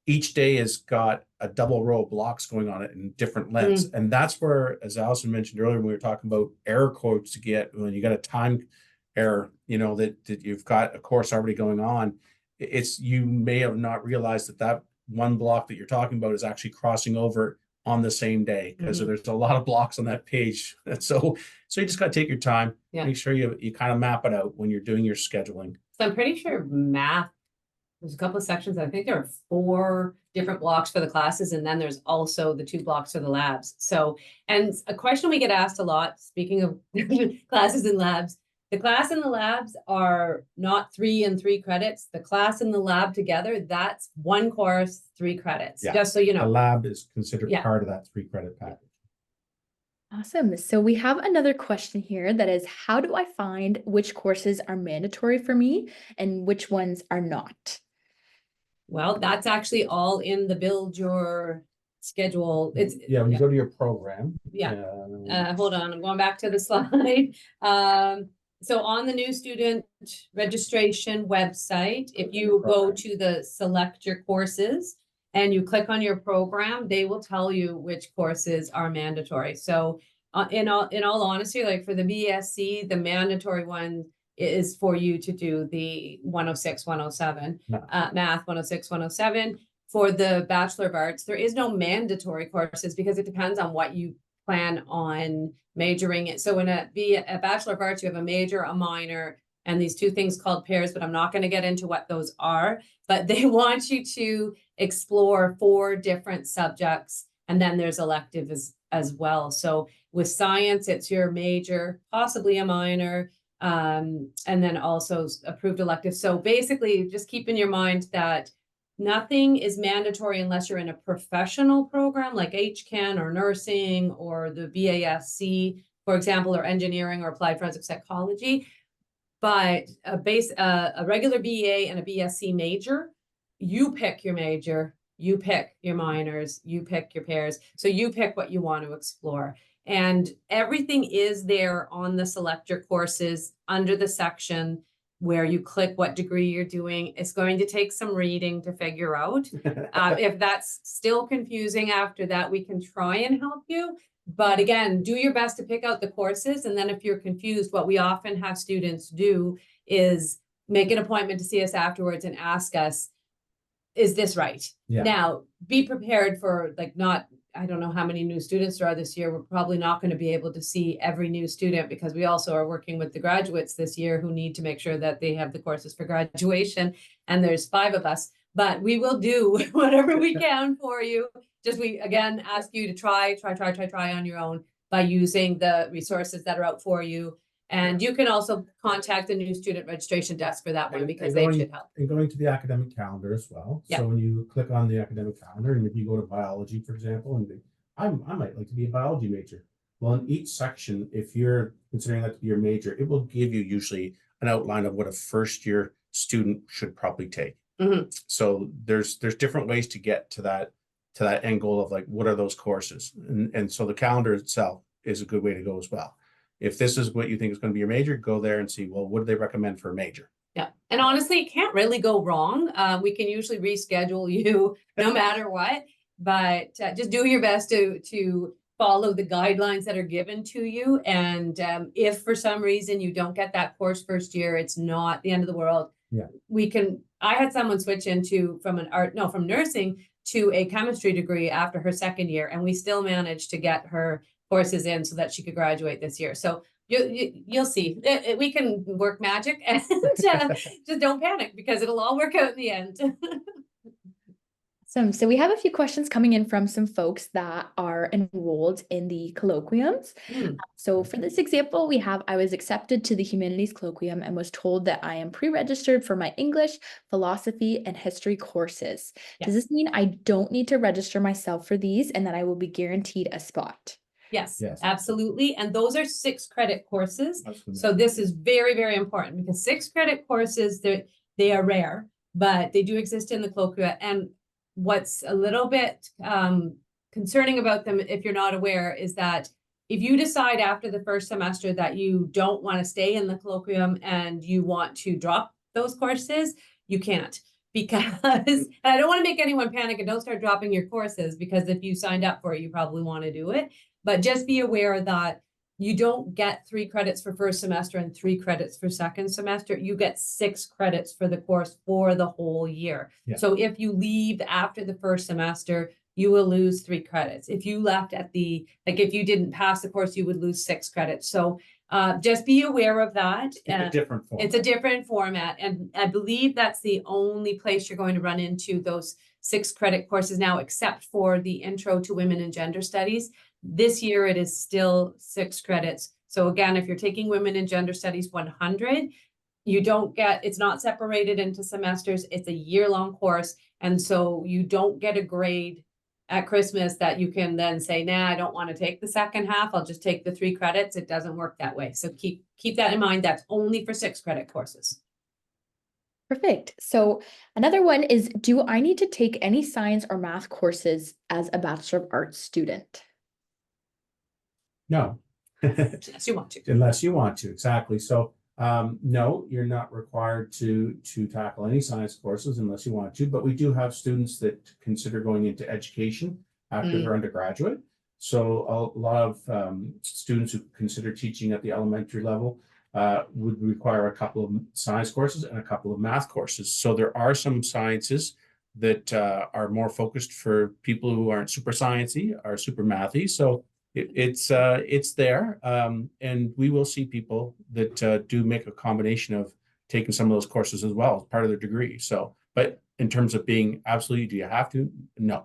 each day has got a double row of blocks going on it in different lengths. And that's where, as Allison mentioned earlier, when we were talking about error codes to get when you got a time error, you know, that you've got a course already going on, it's you may have not realized that one block that you're talking about is actually crossing over on the same day, because there's a lot of blocks on that page. So you just got to take your time, make sure you kind of map it out when you're doing your scheduling. So I'm pretty sure math, there's a couple of sections. I think there are 4 different blocks for the classes, and then there's also the 2 blocks for the labs. So, and a question we get asked a lot, speaking of classes and labs, the class and the labs are not 3 and 3 credits. The class and the lab together, that's 1 course, 3 credits, just so you know. The lab is considered part of that 3 credit package. Awesome. So we have another question here that is, how do I find which courses are mandatory for me and which ones are not? Well, that's actually all in the build your schedule. It's when you go to your program. Hold on, I'm going back to the slide. So on the new student registration website, if you go to the select your courses and you click on your program, they will tell you which courses are mandatory. So in all honesty, like for the BSc, the mandatory one is for you to do the 106, 107, math 106, 107. For the Bachelor of Arts, there is no mandatory courses because it depends on what you plan on majoring in. So in a Bachelor of Arts, you have a major, a minor, and these 2 things called pairs, but I'm not going to get into what those are, but they want you to explore 4 different subjects. And then there's elective as well. So with science, it's your major, possibly a minor, and then also approved elective. So basically just keep in your mind that nothing is mandatory unless you're in a professional program like HCAN or nursing or the BASC, for example, or engineering or applied forensic psychology. But a regular BA and a BSc major, you pick your major, you pick your minors, you pick your pairs. So you pick what you want to explore. And everything is there on the select your courses under the section where you click what degree you're doing. It's going to take some reading to figure out. If that's still confusing after that, we can try and help you. But again, do your best to pick out the courses. And then if you're confused, what we often have students do is make an appointment to see us afterwards and ask us, is this right? Now, be prepared for I don't know how many new students there are this year. We're probably not going to be able to see every new student because we also are working with the graduates this year who need to make sure that they have the courses for graduation. And there's 5 of us, but we will do whatever we can for you. Just we again ask you to try on your own by using the resources that are out for you. And you can also contact the new student registration desk for that one because they should help. And going to the academic calendar as well. So when you click on the academic calendar, and if you go to biology, for example, and I might like to be a biology major. Well, in each section, if you're considering that to be your major, it will give you usually an outline of what a first year student should probably take. So there's different ways to get to that end goal of like, what are those courses? And so the calendar itself is a good way to go as well. If this is what you think is going to be your major, go there and see, well, what do they recommend for a major? Yeah. And honestly, it can't really go wrong. We can usually reschedule you no matter what, but just do your best to follow the guidelines that are given to you. And if for some reason you don't get that course first year, it's not the end of the world. I had someone switch from nursing to a chemistry degree after her 2nd year, and we still managed to get her courses in so that she could graduate this year. So you'll see. We can work magic, and just don't panic because it'll all work out in the end. So we have a few questions coming in from some folks that are enrolled in the colloquiums. So for this example, I was accepted to the Humanities Colloquium and was told that I am pre-registered for my English, philosophy, and history courses. Does this mean I don't need to register myself for these and that I will be guaranteed a spot? Yes, absolutely. And those are 6 credit courses. So this is very, very important because 6 credit courses, they are rare, but they do exist in the colloquia. And what's a little bit concerning about them, if you're not aware, is that if you decide after the first semester that you don't want to stay in the colloquium and you want to drop those courses, you can't. Because, and I don't want to make anyone panic, and don't start dropping your courses, because if you signed up for it, you probably want to do it. But just be aware that you don't get 3 credits for first semester and 3 credits for second semester. You get 6 credits for the course for the whole year. Yeah. So if you leave after the first semester, you will lose 3 credits. If you left at the, like, if you didn't pass the course, you would lose 6 credits. So just be aware of that. It's a different format. It's a different format. And I believe that's the only place you're going to run into those 6 credit courses now, except for the Intro to Women and Gender Studies. This year, it is still 6 credits. So again, if you're taking Women and Gender Studies 100, you don't get, it's not separated into semesters. It's a year-long course. And so you don't get a grade at Christmas that you can then say, nah, I don't want to take the second half. I'll just take the 3 credits. It doesn't work that way. So keep that in mind. That's only for 6 credit courses. Perfect. So another one is, do I need to take any science or math courses as a Bachelor of Arts student? No. Unless you want to. Unless you want to, exactly. So no, you're not required to tackle any science courses unless you want to, but we do have students that consider going into education after their undergraduate. So a lot of students who consider teaching at the elementary level would require a couple of science courses and a couple of math courses. So there are some sciences that are more focused for people who aren't super sciencey or super mathy. So it's there, and we will see people that do make a combination of taking some of those courses as well as part of their degree. So, but in terms of being absolutely, do you have to? No,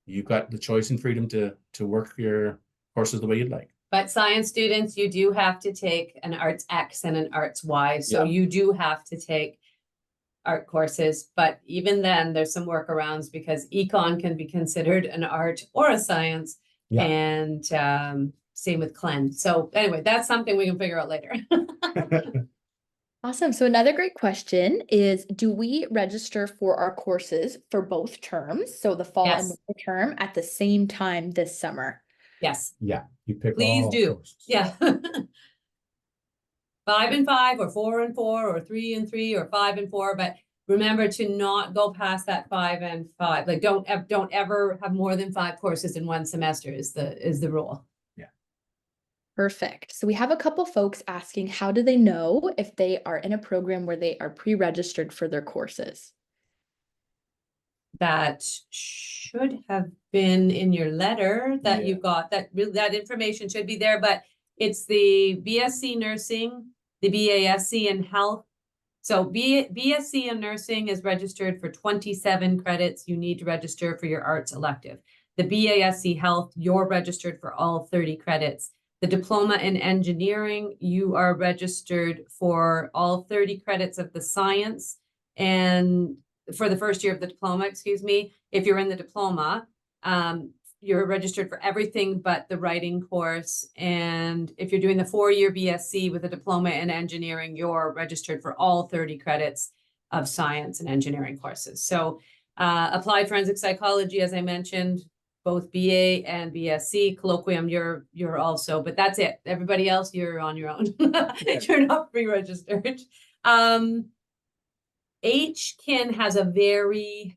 you've got the choice and freedom to work your courses the way you'd like. But science students, you do have to take an Arts X and an Arts Y. So Yeah. you do have to take art courses, but even then there's some workarounds, because econ can be considered an art or a science. Yeah. And same with Clen. So anyway, that's something we can figure out later. Awesome. So another great question is, do we register for our courses for both terms, so the fall and Yes. winter term, at the same time this summer? Yes, Yeah, you pick please all do. courses. Yeah. 5 and 5, or 4 and 4, or 3 and 3, or 5 and 4, but remember to not go past that 5 and 5. Like don't ever have more than 5 courses in one semester is the rule. Yeah. Perfect. So we have a couple folks asking, how do they know if they are in a program where they are pre-registered for their courses? That should have been in your letter that you Yeah. got. That information should be there, but it's the BSc Nursing, the BASc in Health. So BSc in Nursing is registered for 27 credits. You need to register for your arts elective. The BASc Health, you're registered for all 30 credits. The Diploma in Engineering, you are registered for all 30 credits of the science, and for the first year of the diploma, excuse me. If you're in the diploma, you're registered for everything but the writing course. And if you're doing the 4-year BSc with a diploma in engineering, you're registered for all 30 credits of science and engineering courses. So applied forensic psychology, as I mentioned, both BA and BSc. Colloquium, you're also, but that's it. Everybody else, you're on your own. You're not pre-registered. HKIN has a very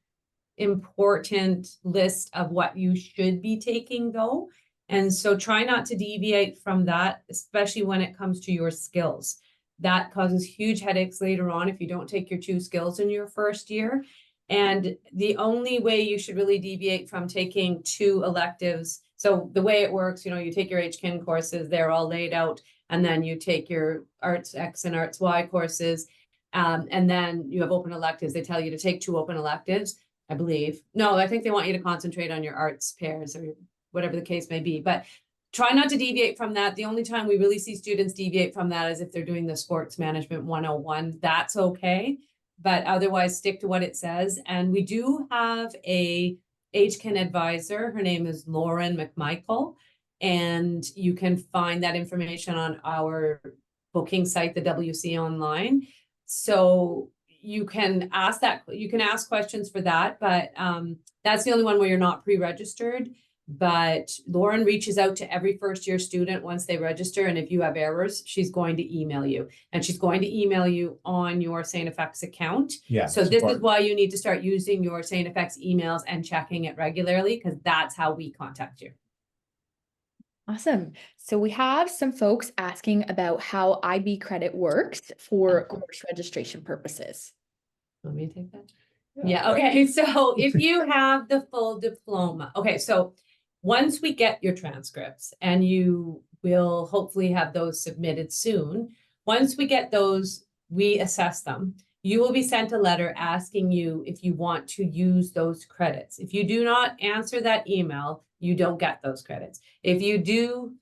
important list of what you should be taking though. And so try not to deviate from that, especially when it comes to your skills. That causes huge headaches later on if you don't take your 2 skills in your first year. And the only way you should really deviate from taking 2 electives. So the way it works, you take your HKIN courses, they're all laid out, and then you take your Arts X and Arts Y courses. And then you have open electives. They tell you to take 2 open electives, I believe. No, I think they want you to concentrate on your arts pairs or whatever the case may be. But try not to deviate from that. The only time we really see students deviate from that is if they're doing the sports management 101. That's okay. But otherwise, stick to what it says. And we do have a HKIN advisor. Her name is Lauren McMichael. And you can find that information on our booking site, the WC Online. So you can ask questions for that, but that's the only one where you're not pre-registered. But Lauren reaches out to every first-year student once they register, and if you have errors, she's going to email you. And she's going to email you on your StFX account. Yeah. So this is why you need to start using your StFX emails and checking it regularly, because that's how we contact you. Awesome. So we have some folks asking about how IB credit works for course registration purposes. Want me to take that? Yeah, okay. So if you have the full diploma, okay, so once we get your transcripts, and you will hopefully have those submitted soon, once we get those, we assess them. You will be sent a letter asking you if you want to use those credits. If you do not answer that email, you don't get those credits. If you do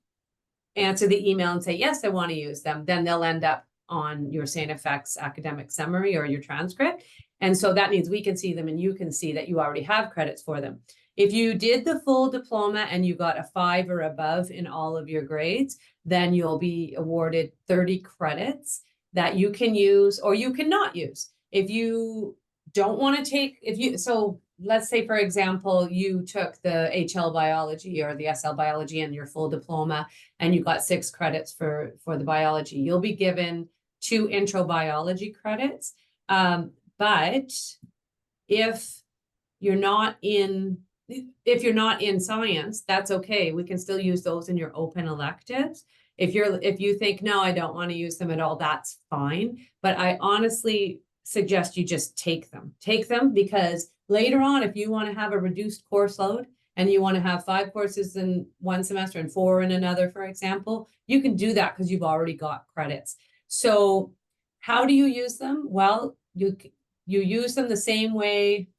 answer the email and say, yes, I want to use them, then they'll end up on your StFX academic summary or your transcript. And so that means we can see them and you can see that you already have credits for them. If you did the full diploma and you got a 5 or above in all of your grades, then you'll be awarded 30 credits that you can use or you cannot use. If you don't want to take, so let's say, for example, you took the HL biology or the SL biology in your full diploma and you got 6 credits for the biology, you'll be given 2 intro biology credits. But if you're not in science, that's okay. We can still use those in your open electives. If you think, no, I don't want to use them at all, that's fine. But I honestly suggest you just take them. Take them because later on, if you want to have a reduced course load and you want to have 5 courses in one semester and 4 in another, for example, you can do that because you've already got credits. So how do you use them? Well, you use them the same way.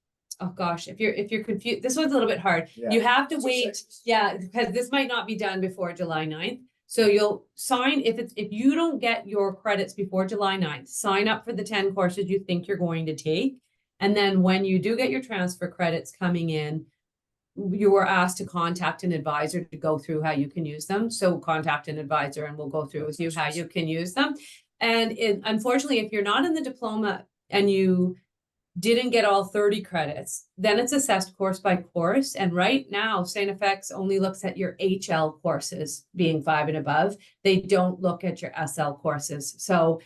Oh gosh, if you're confused, this one's a little bit hard. Yeah. You have to wait. Yeah, because this might not be done before July 9th. So you'll sign, if you don't get your credits before July 9th, sign up for the 10 courses you think you're going to take. And then when you do get your transfer credits coming in, you are asked to contact an advisor to go through how you can use them. So contact an advisor and we'll go through with you how you can use them. And unfortunately, if you're not in the diploma and you didn't get all 30 credits, then it's assessed course by course. And right now, StFX only looks at your HL courses being 5 and above. They don't look at your SL courses. So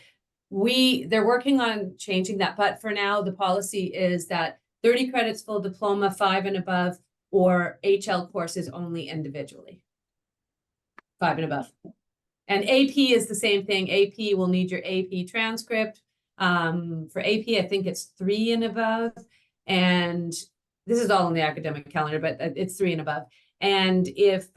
they're working on changing that. But for now, the policy is that 30 credits full diploma, 5 and above, or HL courses only individually, 5 and above. And AP is the same thing. AP will need your AP transcript. For AP, I think it's 3 and above. And this is all on the academic calendar, but it's 3 and above. And if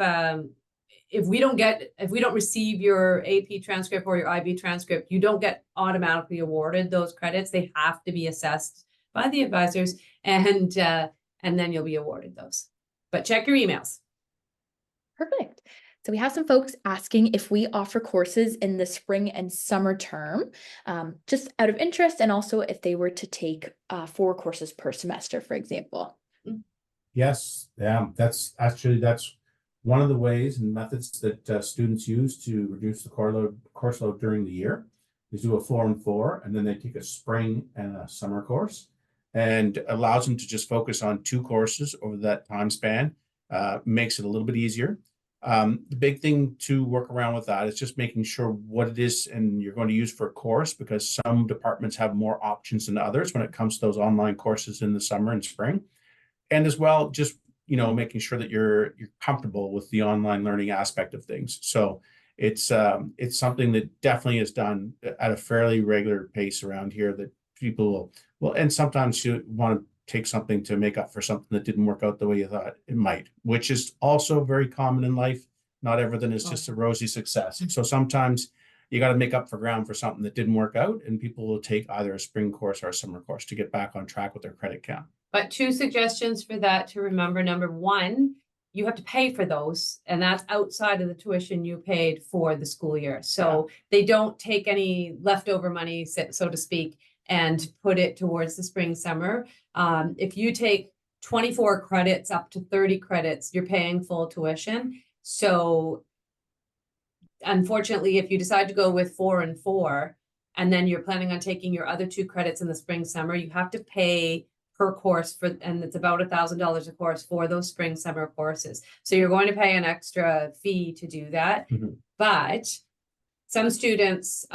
we don't receive your AP transcript or your IB transcript, you don't get automatically awarded those credits. They have to be assessed by the advisors, and then you'll be awarded those. But check your emails. Perfect. So we have some folks asking if we offer courses in the spring and summer term, just out of interest, and also if they were to take 4 courses per semester, for example. Yes, that's one of the ways and methods that students use to reduce the course load during the year. They do a 4 and 4, and then they take a spring and a summer course, and allows them to just focus on 2 courses over that time span. Makes it a little bit easier. The big thing to work around with that is just making sure what it is and you're going to use for a course, because some departments have more options than others when it comes to those online courses in the summer and spring. And as well, just making sure that you're comfortable with the online learning aspect of things. So it's something that definitely is done at a fairly regular pace around here, that people will, and sometimes you want to take something to make up for something that didn't work out the way you thought it might, which is also very common in life. Not everything is just a rosy success. So sometimes you got to make up for ground for something that didn't work out, and people will take either a spring course or a summer course to get back on track with their credit count. But 2 suggestions for that to remember. Number 1, you have to pay for those, and that's outside of the tuition you paid for the school year. So they don't take any leftover money, so to speak, and put it towards the spring, summer. If you take 24 credits up to 30 credits, you're paying full tuition. So unfortunately, if you decide to go with 4 and 4, and then you're planning on taking your other 2 credits in the spring, summer, you have to pay per course and it's about $1,000 a course for those spring summer courses. So you're going to pay an extra fee to do that. But some students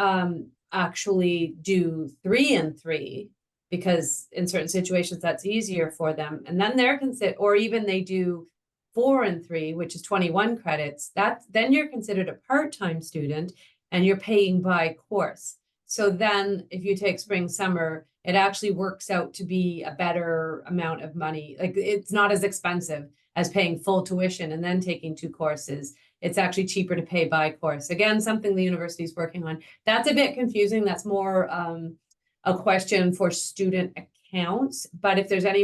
actually do 3 and 3 because in certain situations that's easier for them. And then they're considered, or even they do 4 and 3, which is 21 credits. Then you're considered a part-time student and you're paying by course. So then if you take spring summer, it actually works out to be a better amount of money. Like it's not as expensive as paying full tuition and then taking 2 courses. It's actually cheaper to pay by course. Again, something the university is working on. That's a bit confusing. That's more a question for student accounts. But if there's any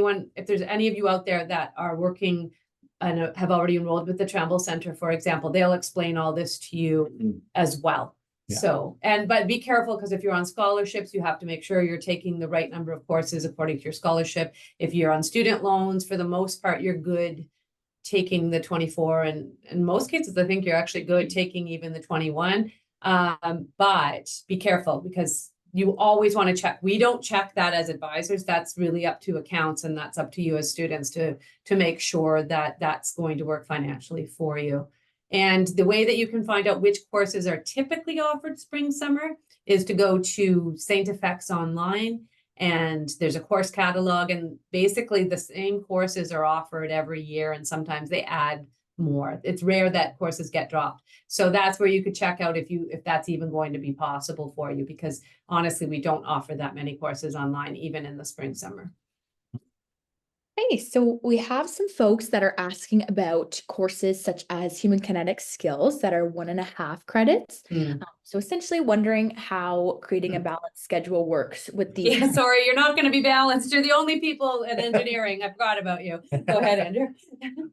of you out there that are working and have already enrolled with the Trumbull Center, for example, they'll explain all this to you as well. Yeah. So, but be careful, because if you're on scholarships, you have to make sure you're taking the right number of courses according to your scholarship. If you're on student loans, for the most part, you're good taking the 24, and in most cases, I think you're actually good taking even the 21. But be careful, because you always want to check. We don't check that as advisors. That's really up to accounts, and that's up to you as students to make sure that that's going to work financially for you. And the way that you can find out which courses are typically offered spring, summer is to go to StFX online, and there's a course catalog, and basically the same courses are offered every year, and sometimes they add more. It's rare that courses get dropped. So that's where you could check out if that's even going to be possible for you, because honestly, we don't offer that many courses online, even in the spring, summer. Okay, so we have some folks that are asking about courses such as Human Kinetics skills that are 1.5 credits. So essentially wondering how creating a balanced schedule works with these. Yeah, sorry, you're not going to be balanced. You're the only people in engineering. I forgot about you. Go ahead, Andrew.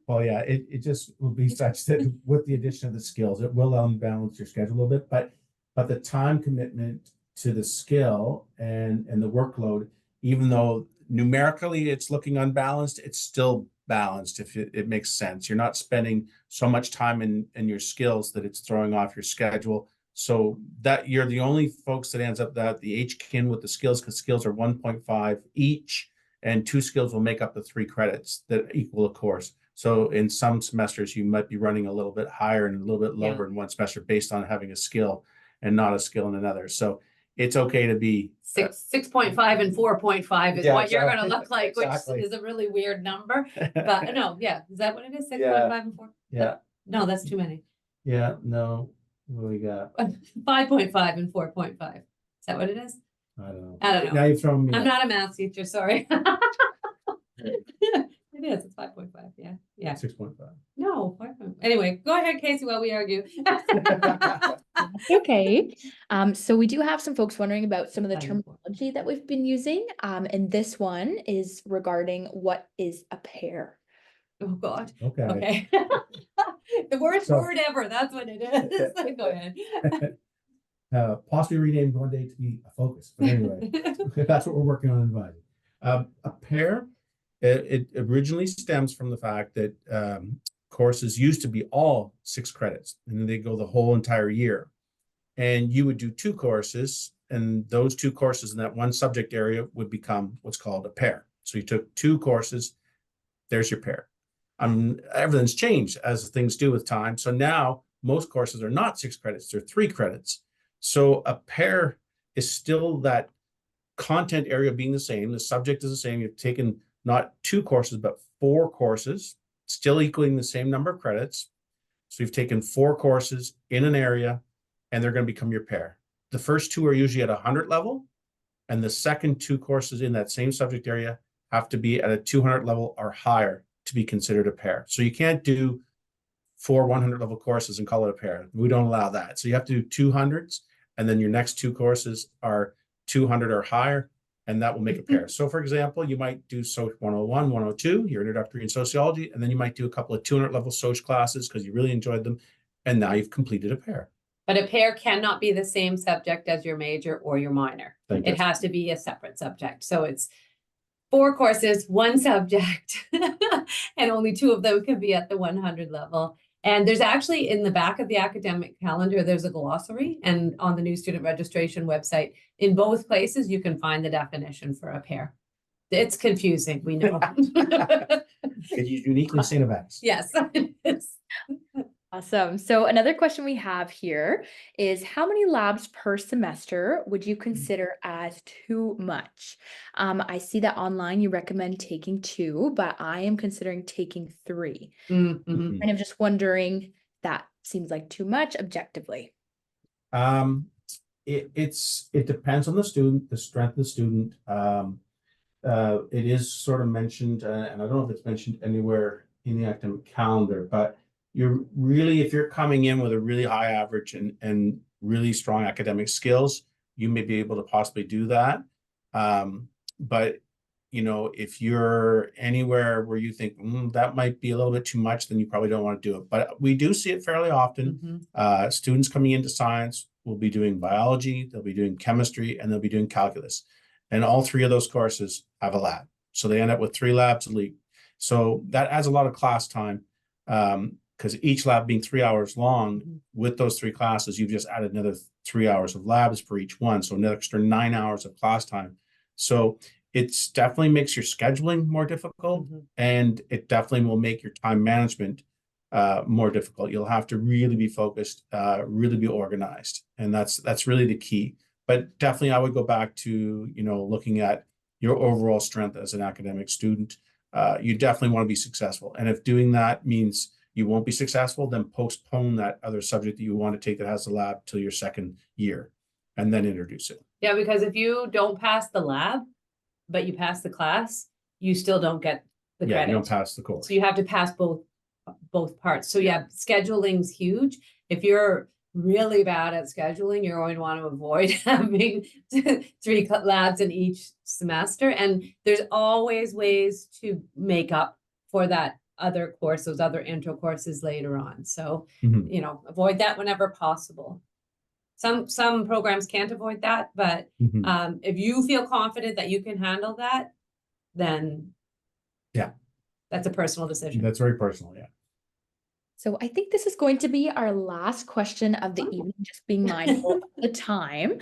Well, yeah, it just will be such that with the addition of the skills, it will unbalance your schedule a little bit, but the time commitment to the skill and the workload, even though numerically it's looking unbalanced, it's still balanced if it makes sense. You're not spending so much time in your skills that it's throwing off your schedule. So that you're the only folks that ends up that the HKIN with the skills, because skills are 1.5 each, and 2 skills will make up the 3 credits that equal a course. So in some semesters, you might be running a little bit higher and a little bit lower in one semester based on having a skill and not a skill in another. So it's okay to be 6.5 and 4.5 is what you're going to look like, which is a really weird number. But no, yeah, is that what it is? 6.5 and 4? Yeah. No, that's too many. Yeah, no. What do we got? 5.5 and 4.5. Is that what it is? I don't know. I don't know. Now you've thrown me. I'm not a math teacher, sorry. It is. It's 5.5. Yeah. Yeah. 6.5. No, 5.5. Anyway, go ahead, Casey, while we argue. Okay. So we do have some folks wondering about some of the terminology that we've been using. And this one is regarding what is a pair. Oh God. Okay. The worst word ever. That's what it is. Go ahead. Possibly renamed one day to be a focus. But anyway, that's what we're working on advising. A pair, it originally stems from the fact that courses used to be all 6 credits, and then they go the whole entire year. And you would do 2 courses, and those 2 courses in that one subject area would become what's called a pair. So you took 2 courses, there's your pair. Everything's changed as things do with time. So now most courses are not 6 credits, they're 3 credits. So a pair is still that content area being the same. The subject is the same. You've taken not 2 courses, but 4 courses, still equaling the same number of credits. So you've taken 4 courses in an area, and they're going to become your pair. The first 2 are usually at 100 level, and the second 2 courses in that same subject area have to be at a 200 level or higher to be considered a pair. So you can't do 4 100 level courses and call it a pair. We don't allow that. So you have to do 200s, and then your next 2 courses are 200 or higher, and that will make a pair. So for example, you might do Soc 101, 102, your introductory in sociology, and then you might do a couple of 200 level Soc classes because you really enjoyed them, and now you've completed a pair. But a pair cannot be the same subject as your major or your minor. It has to be a separate subject. So it's 4 courses, 1 subject, and only 2 of them can be at the 100 level. And there's actually in the back of the academic calendar, there's a glossary, and on the new student registration website, in both places, you can find the definition for a pair. It's confusing, we know. It is uniquely StFX. Yes. Awesome. So another question we have here is how many labs per semester would you consider as too much? I see that online you recommend taking 2, but I am considering taking 3. Mhm. Kind of just wondering, that seems like too much objectively. It depends on the student, the strength of the student. It is sort of mentioned, and I don't know if it's mentioned anywhere in the academic calendar, but you're really, if you're coming in with a really high average and really strong academic skills, you may be able to possibly do that. But you know, if you're anywhere where you think that might be a little bit too much, then you probably don't want to do it. But we do see it fairly often. Students coming into science will be doing biology, they'll be doing chemistry, and they'll be doing calculus. And all 3 of those courses have a lab. So they end up with 3 labs a week. So that adds a lot of class time, because each lab being 3 hours long, with those 3 classes, you've just added another 3 hours of labs for each one. So an extra 9 hours of class time. So it's definitely makes your scheduling more difficult, and it definitely will make your time management more difficult. You'll have to really be focused, really be organized. And that's really the key. But definitely I would go back to, you know, looking at your overall strength as an academic student. You definitely want to be successful. And if doing that means you won't be successful, then postpone that other subject that you want to take that has a lab till your 2nd year and then introduce it. Yeah, because if you don't pass the lab, but you pass the class, you still don't get the credit. You don't pass the course. So you have to pass both parts. So yeah, scheduling's huge. If you're really bad at scheduling, you're going to want to avoid having 3 labs in each semester. And there's always ways to make up for that other course, those other intro courses later on. So, you know, avoid that whenever possible. Some programs can't avoid that, but if you feel confident that you can handle that, then that's a personal decision. That's very personal, yeah. So I think this is going to be our last question of the evening, just being mindful of the time.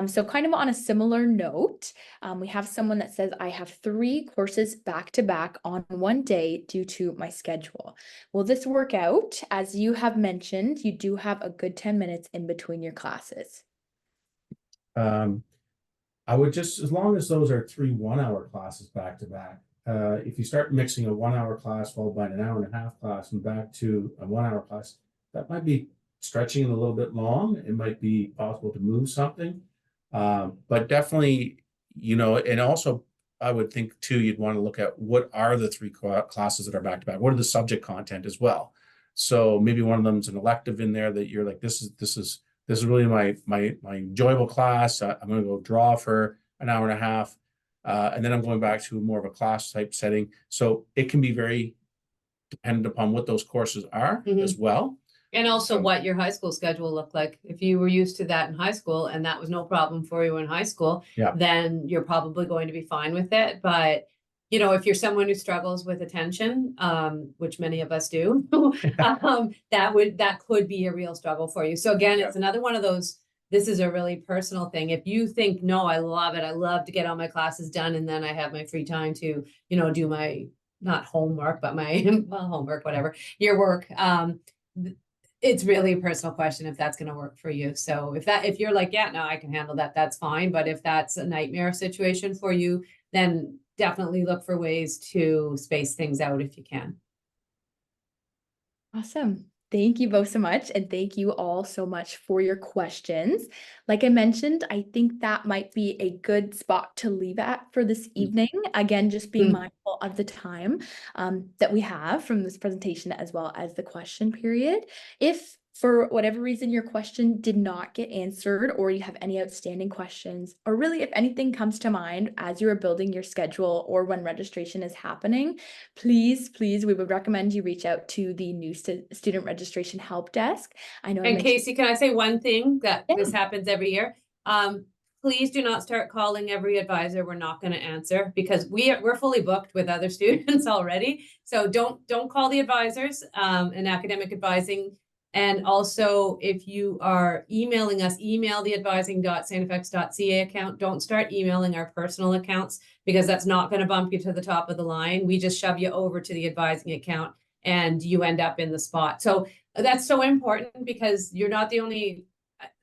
So kind of on a similar note, we have someone that says, I have 3 courses back to back on one day due to my schedule. Will this work out? As you have mentioned, you do have a good 10 minutes in between your classes. I would just, as long as those are 3 1-hour classes back to back, if you start mixing a 1-hour class followed by an 1.5-hour class and back to a 1-hour class, that might be stretching it a little bit long. It might be possible to move something, but definitely, you know, and also I would think too, you'd want to look at what are the 3 classes that are back to back. What are the subject content as well? So maybe one of them's an elective in there that you're like, this is really my enjoyable class. I'm going to go draw for an 1.5 hours. And then I'm going back to more of a class type setting. So it can be very dependent upon what those courses are as well. And also what your high school schedule looked like. If you were used to that in high school and that was no problem for you in high school, then you're probably going to be fine with it. But, you know, if you're someone who struggles with attention, which many of us do, that could be a real struggle for you. So again, it's another one of those, this is a really personal thing. If you think, no, I love it. I love to get all my classes done. And then I have my free time to, you know, do my, not homework, but my, well, homework, whatever, your work. It's really a personal question if that's going to work for you. So if you're like, yeah, no, I can handle that, that's fine. But if that's a nightmare situation for you, then definitely look for ways to space things out if you can. Awesome. Thank you both so much. And thank you all so much for your questions. Like I mentioned, I think that might be a good spot to leave at for this evening. Again, just being mindful of the time that we have from this presentation as well as the question period. If for whatever reason your question did not get answered, or you have any outstanding questions, or really if anything comes to mind as you are building your schedule or when registration is happening, please, we would recommend you reach out to the new student registration help desk. I know. And Casey, can I say one thing that this happens every year? Please do not start calling every advisor we're not going to answer, because we're fully booked with other students already. So don't call the advisors. And academic advising And also, if you are emailing us, email the advising.stFX.ca account. Don't start emailing our personal accounts, because that's not going to bump you to the top of the line. We just shove you over to the advising account and you end up in the spot. So that's so important, because you're not the only,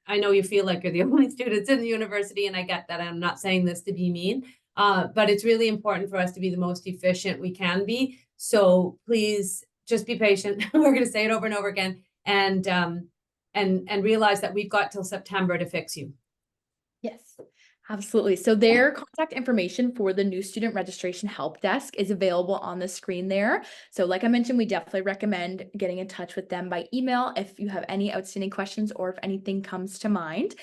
I know you feel like you're the only students in the university, and I get that. I'm not saying this to be mean, but it's really important for us to be the most efficient we can be. So please just be patient. We're going to say it over and over again. And realize that we've got till September to fix you. Yes, absolutely. So their contact information for the new student registration help desk is available on the screen there. So like I mentioned, we definitely recommend getting in touch with them by email if you have any outstanding questions or if anything comes to mind.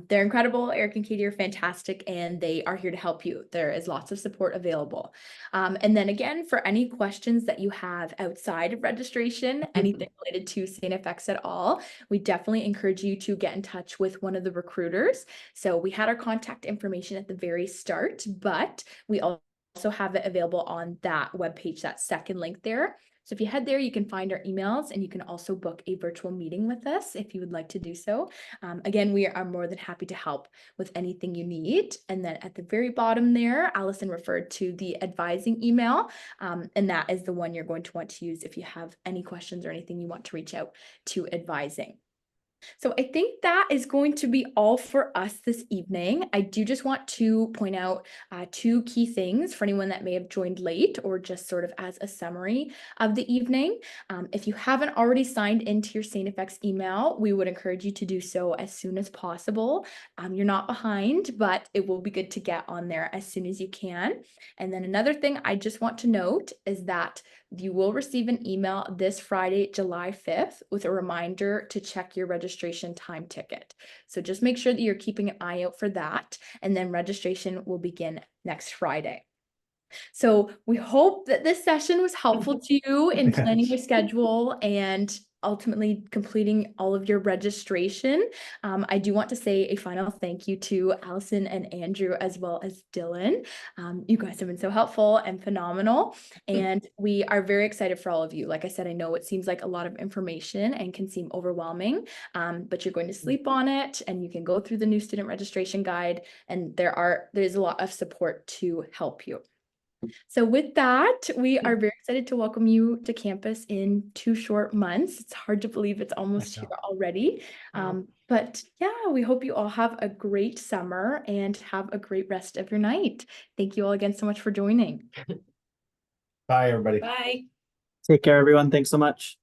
They're incredible. Eric and Katie are fantastic, and they are here to help you. There is lots of support available. And then again, for any questions that you have outside of registration, anything related to StFX at all, we definitely encourage you to get in touch with one of the recruiters. So we had our contact information at the very start, but we also have it available on that webpage, that second link there. So if you head there, you can find our emails, and you can also book a virtual meeting with us if you would like to do so. Again, we are more than happy to help with anything you need. And then at the very bottom there, Allison referred to the advising email, and that is the one you're going to want to use if you have any questions or anything you want to reach out to advising. So I think that is going to be all for us this evening. I do just want to point out two key things for anyone that may have joined late, or just sort of as a summary of the evening. If you haven't already signed into your StFX email, we would encourage you to do so as soon as possible. You're not behind, but it will be good to get on there as soon as you can. And then another thing I just want to note is that you will receive an email this Friday, July 5th, with a reminder to check your registration time ticket. So just make sure that you're keeping an eye out for that, and then registration will begin next Friday. So we hope that this session was helpful to you in planning your schedule and ultimately completing all of your registration. I do want to say a final thank you to Allison and Andrew, as well as Dylan. You guys have been so helpful and phenomenal, and we are very excited for all of you. Like I said, I know it seems like a lot of information and can seem overwhelming, but you're going to sleep on it, and you can go through the new student registration guide, and there's a lot of support to help you. So with that, we are very excited to welcome you to campus in 2 short months. It's hard to believe it's almost here already. But yeah, we hope you all have a great summer and have a great rest of your night. Thank you all again so much for joining. Bye, everybody. Bye. Take care, everyone. Thanks so much.